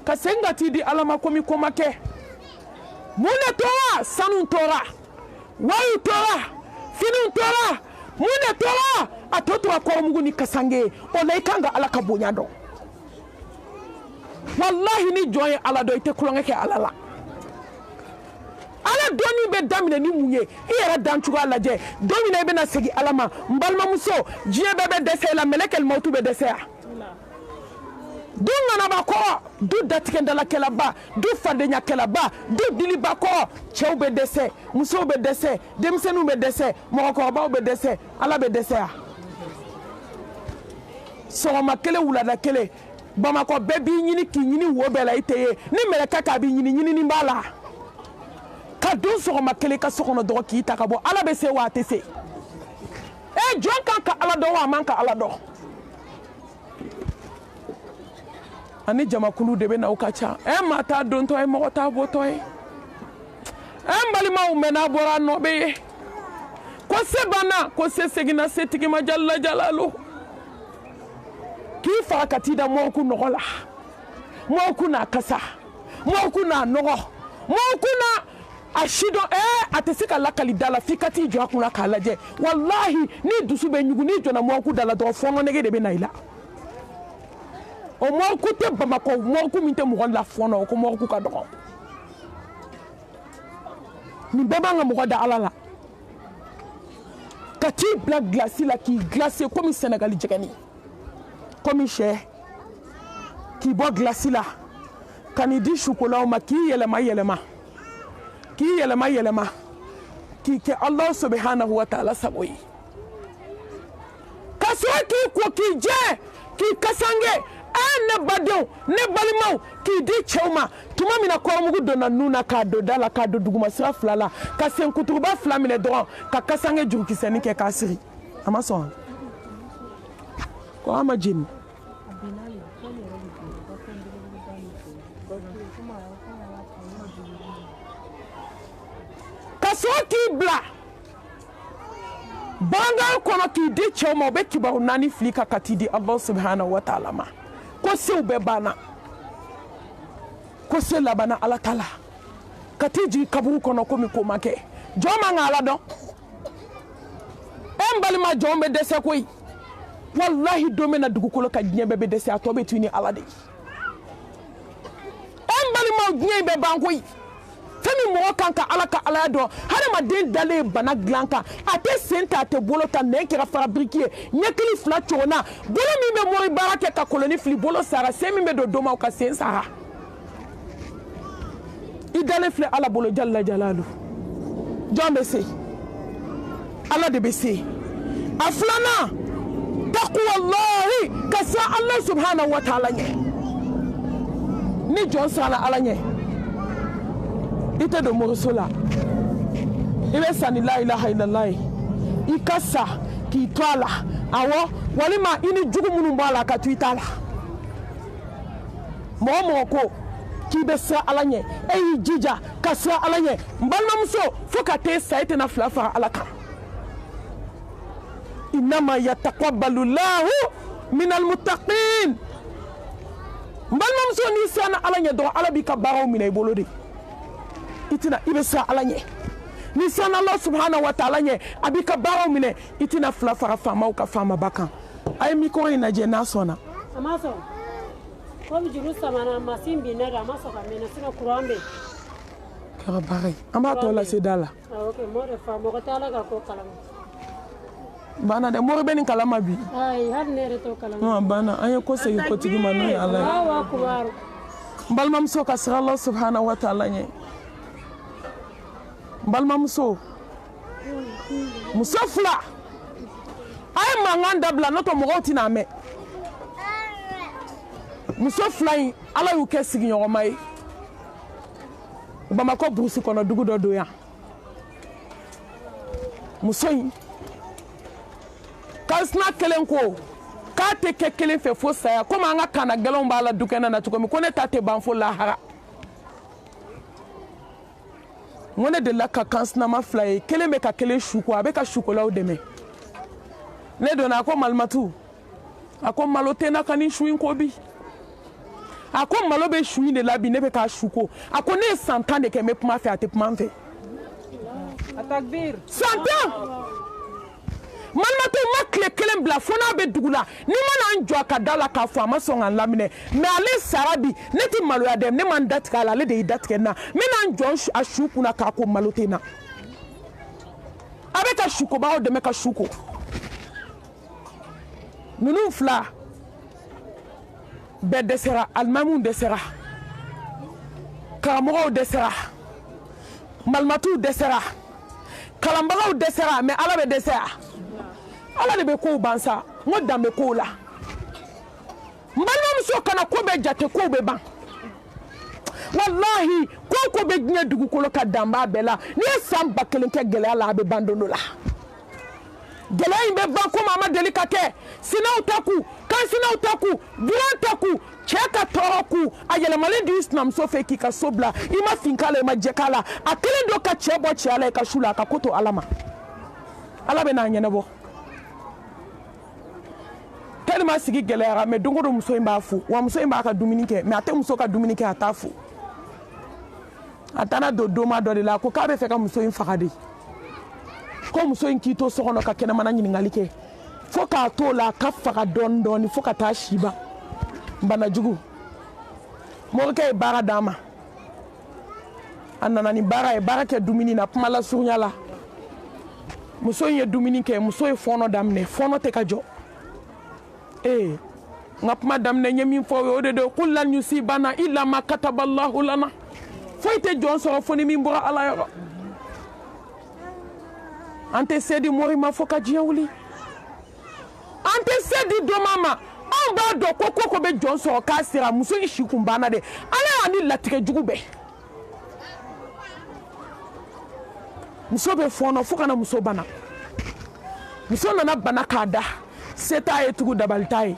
كسنغا تيدي ألما كومي كوماكي مونة تورا سانون تورا وايو تورا فينون تورا mune tola atoto akwa Mungu ni kasange olaikanga ala kabonyado wallahi ni joye ala do ite kulongeke ala la ala doni be damine ni munye iyara danchuga ala je domine be na segi alama mbalma muso jiye bebe dese la melekel mautu be dese dunga na bako du datikenda la kelaba du fadenya kelaba du diliba ko chewbe dese muso be dese demsenu be dese moko ba be dese ala be dese so makele wula da kele bamako bebi nyini ki nyini wo be la iteye ni meleka ka bi nyini ni mbala ka du so makele ka so kono do ki takabo ala be se wa tese jɔn kan ka ala dɔn wa a man ka ala dɔn ani jamakulu de bɛ na u ka ca maa t'a dontɔ ye mɔgɔ t'a bɔtɔ ye n balimaw mɛ n'a bɔra a nɔ bɛ ye ko se banna ko se seginna setigi ma jala jalalu k'i fara ka t'i da mɔɔku nɔgɔ la mɔɔku n'a kasa mɔɔku n'a nɔgɔ mɔɔku n'a a si dɔn a tɛ se ka lakali da la f'i ka t'i jɔ a kunna k'a lajɛ walahi ni dusu bɛ ɲugu n'i jɔnna mɔɔku da la dɔrɔn fɔɔnɔ nege de bɛ na i la o mɔɔku tɛ bamakɔ mɔɔku min tɛ mɔgɔ la fɔɔnɔ o ko mɔɔku ka dɔgɔ nin bɛɛ b'an ka mɔgɔ da ala la ka t'i bila glasi la k'i glacé komi Sénégali jɛgɛni komi sɛ k'i bɔ glasi la ka n'i di sukolaw ma k'i yɛlɛma yɛlɛma k'i yɛlɛma yɛlɛma k'i kɛ Alahu subhanahu wa ta'ala sago ye ka sɔrɔ k'i ko k'i jɛ k'i kasange ne badenw ne balimaw k'i di cɛw ma tuma min na kɔrɔmugu donna nun na k'a don da la k'a don duguma sira fila la ka senkuturuba fila minɛ dɔrɔn ka kasange jurukisɛni kɛ k'a siri a ma sɔn ko a ma jeni ka sɔrɔ k'i bila bangan kɔnɔ k'i di cɛw ma o bɛ kibaru naani fili ka t'i di Alahu subhanahu wa ta'ala ma ko sew bɛɛ banna ko se labanna ala ta la ka t'i jigin kaburu kɔnɔ komi ko ma kɛ jɔn man ka ala dɔn n balima jɔn bɛ dɛsɛ koyi wallahi don bɛ na dugukolo ka diɲɛ bɛɛ bɛ dɛsɛ a tɔ bɛ to ni ala de ye n balimaw diɲɛ bɛ ban koyi fɛn min mɔgɔ kan ka ala ka alaya dɔn hadamaden dalen bana dilan kan a tɛ sen ta a tɛ bolo ta nɛn kɛra fara biriki ye ɲɛkili fila cogo-na bolo min bɛ mori baara kɛ ka koloni fili bolo sara sen min bɛ don domaw ka sen sara i dalen filɛ ala bolo jalla jalalu jɔn bɛ se ala de bɛ se a filanan taqwallahi ka siran ala subhanahu wa ta'ala ɲɛ ni jɔn siranna ala ɲɛ i tɛ don moriso la i bɛ sa ni la ilaha illallah ye i ka sa k'i to a la awɔ walima i ni jugu minnu b'a la ka to i t'a la mɔgɔ mɔgɔ ko k'i bɛ siran ala ɲɛ e y'i jija ka siran ala ɲɛ n balimamuso fo ka t'e sa e tɛna fila fara ala kan innama yataqabbalu llahu minal muttaqin n balimamuso n'i siranna ala ɲɛ dɔrɔn ala b'i ka baaraw minɛ i bolo de i bɛ siran ala ɲɛ ni siranna Allah subhanahu wa ta'ala ɲɛ a b'i ka baaraw minɛ i tɛna fila fara faamaw ka faamaba kan a ye mikoro in lajɛ n'a sɔnna
a ma sɔn komi juru samana masin bin ne kan a ma sɔn ka mɛnɛ sinɔ kuran bɛ
kɛra baara ye an b'a tɔ lase da la
mɔgɔ tɛ ala ka ko kalama
banna dɛ mori bɛ nin kalama bi
ayi hali ne yɛrɛ t'o kalama
banna an ye ko segin kotigi ma n'o ye ala ye n balimamuso ka siran Allah subhanahu wa ta'ala ɲɛ n balimamuso muso fila a ye mankan dabila n'o tɛ mɔgɔw tɛna mɛn muso fila in ala y'u kɛ sigiɲɔgɔnma ye bamakɔ burusi kɔnɔ dugu dɔ don yan muso in kansina kelen ko k'a tɛ kɛ kelen fɛ fo saya komi an ka kana gɛlɛnw b'a la dukɛnɛ na cogo min ko ne ta tɛ ban fo lahara n ko ne delila ka kansinama fila ye kelen bɛ ka kelen su ko a bɛ ka sukolaw dɛmɛ ne donna a ko malimatu a ko malo tɛ n na ka nin su in ko bi a ko malo bɛ su in de la bi ne bɛ k'a su ko a ko ne ye san 10 de kɛ n bɛ kuma fɛ a tɛ kuma n fɛ san 10 malimatu ma tile kelen bila fo n'a bɛ dugu la ni ma na n jɔ a ka da la k'a fɔ a ma sɔn ka n laminɛ mais ale sara bi ne tɛ maloya dɛ ne ma n datigɛ a la ale de y'i datigɛ n na n bɛna n jɔ a su kunna k'a ko malo tɛ n na a bɛ ka sukobagaw dɛmɛ ka su ko ninnu fila bɛɛ dɛsɛra alimamiw dɛsɛra karamɔgɔw dɛsɛra malimatuw dɛsɛra kalanbagaw dɛsɛra mais ala bɛ dɛsɛra ala de bɛ kow ban sa n ko dan bɛ kow la n balimamuso kana ko bɛɛ jate kow bɛ ban wallahi ko ko bɛ diɲɛ dugukolo ka dan b'a bɛɛ la n'i ye san 1000 kɛ gɛlɛya la a bɛ ban don dɔ la gɛlɛya in bɛ ban komi a ma deli ka kɛ sinaw ta ku kansinaw ta ku dunan ta ku cɛ ka tɔɔrɔ ku a yɛlɛmalen di sinamuso fɛ k'i ka so bila i ma fin k'a la i ma jɛ k'a la a kelen don ka cɛ bɔ cɛya la i ka su la a ka ko to ala ma ala bɛ n'a ɲɛnabɔ tellement sigi gɛlɛyara mais don o don muso in b'a fo wa muso in b'a ka dumuni kɛ mais a tɛ muso ka dumuni kɛ a t'a fo a taara don doma dɔ de la ko k'a bɛ fɛ ka muso in faga de ko muso in k'i to so kɔnɔ ka kɛnɛmana ɲininkali kɛ fo k'a to la ka faga dɔɔni dɔɔni fo ka taa si ban banajugu morikɛ ye baara d'a ma a nana ni baara ye baara kɛ dumuni na kuma la surunya la muso in ye dumuni kɛ muso ye fɔɔnɔ daminɛ fɔɔnɔ tɛ ka jɔ n ka kuma daminɛ n ye min fɔ o de don qul lan yusibana illa ma kataballahu lana foyi tɛ jɔn sɔrɔ fo ni min bɔra ala yɔrɔ an tɛ se di mori ma fo ka diɲɛ wuli an tɛ se di dɔma ma anw b'a dɔn ko ko ko bɛ jɔn sɔrɔ k'a sera muso in si kun banna de ala y'a ni latigɛ jugu bɛɛ muso bɛ fɔɔnɔ fo kana muso bana muso nana bana k'a da se t'a ye tugu dabali t'a ye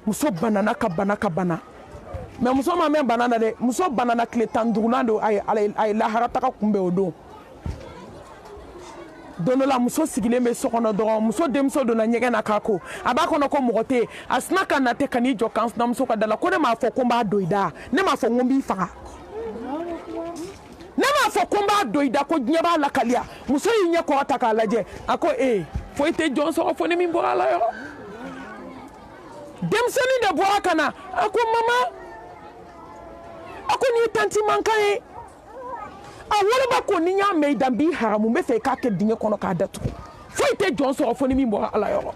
muso banana ka bana mais muso ma mɛn bana na dɛ muso banana tile 15nan don a ye lahara taga kunbɛn o don don dɔ la muso sigilen bɛ so kɔnɔ dɔrɔn muso denmuso donna ɲɛgɛn na k'a ko a b'a kɔnɔ ko mɔgɔ tɛ yen a sina ka na ten ka n'i jɔ kan sinamuso ka da la ko ne m'a fɔ ko n b'a don i da ne m'a fɔ ko n b'i faga ne m'a fɔ ko n b'a don i da ko diɲɛ b'a lakaliya muso y'i ɲɛ kɔrɔ ta k'a lajɛ a ko foyi tɛ jɔn sɔrɔ fo ni min bɔra a la yɔrɔ denmisɛnnin de bɔra ka na a ko mama a ko nin ye tanti mankan ye a woloba ko ni n y'a mɛn i da n b'i haramu n bɛ fɛ i k'a kɛ dingɛ kɔnɔ k'a datugu foyi tɛ jɔn sɔrɔ fo ni min bɔra a la yɔrɔ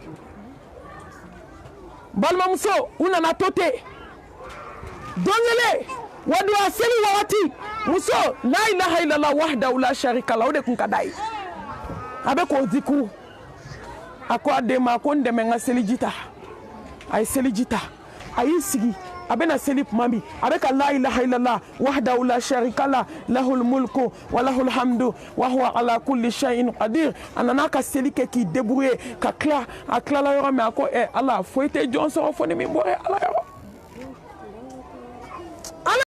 balimamuso u nana to ten don kelen waduwa seli wagati muso la ilaha illallah wahdahu la sharika la o de kun ka d'a ye a bɛ k'o zikuru a ko a den ma ko n dɛmɛ n ka seliji ta a ye seliji ta a y'i sigi a bɛna seli tuma min a bɛ ka la ilaha illallah wahdahu la sharika la lahul mulku wa lahul hamdu wa huwa ala kulli shay'in qadir a nana ka seli kɛ k'i débrouiller ka tila a tilala yɔrɔ min a ko ala foyi tɛ jɔn sɔrɔ fo ni min bɔra ala yɔrɔ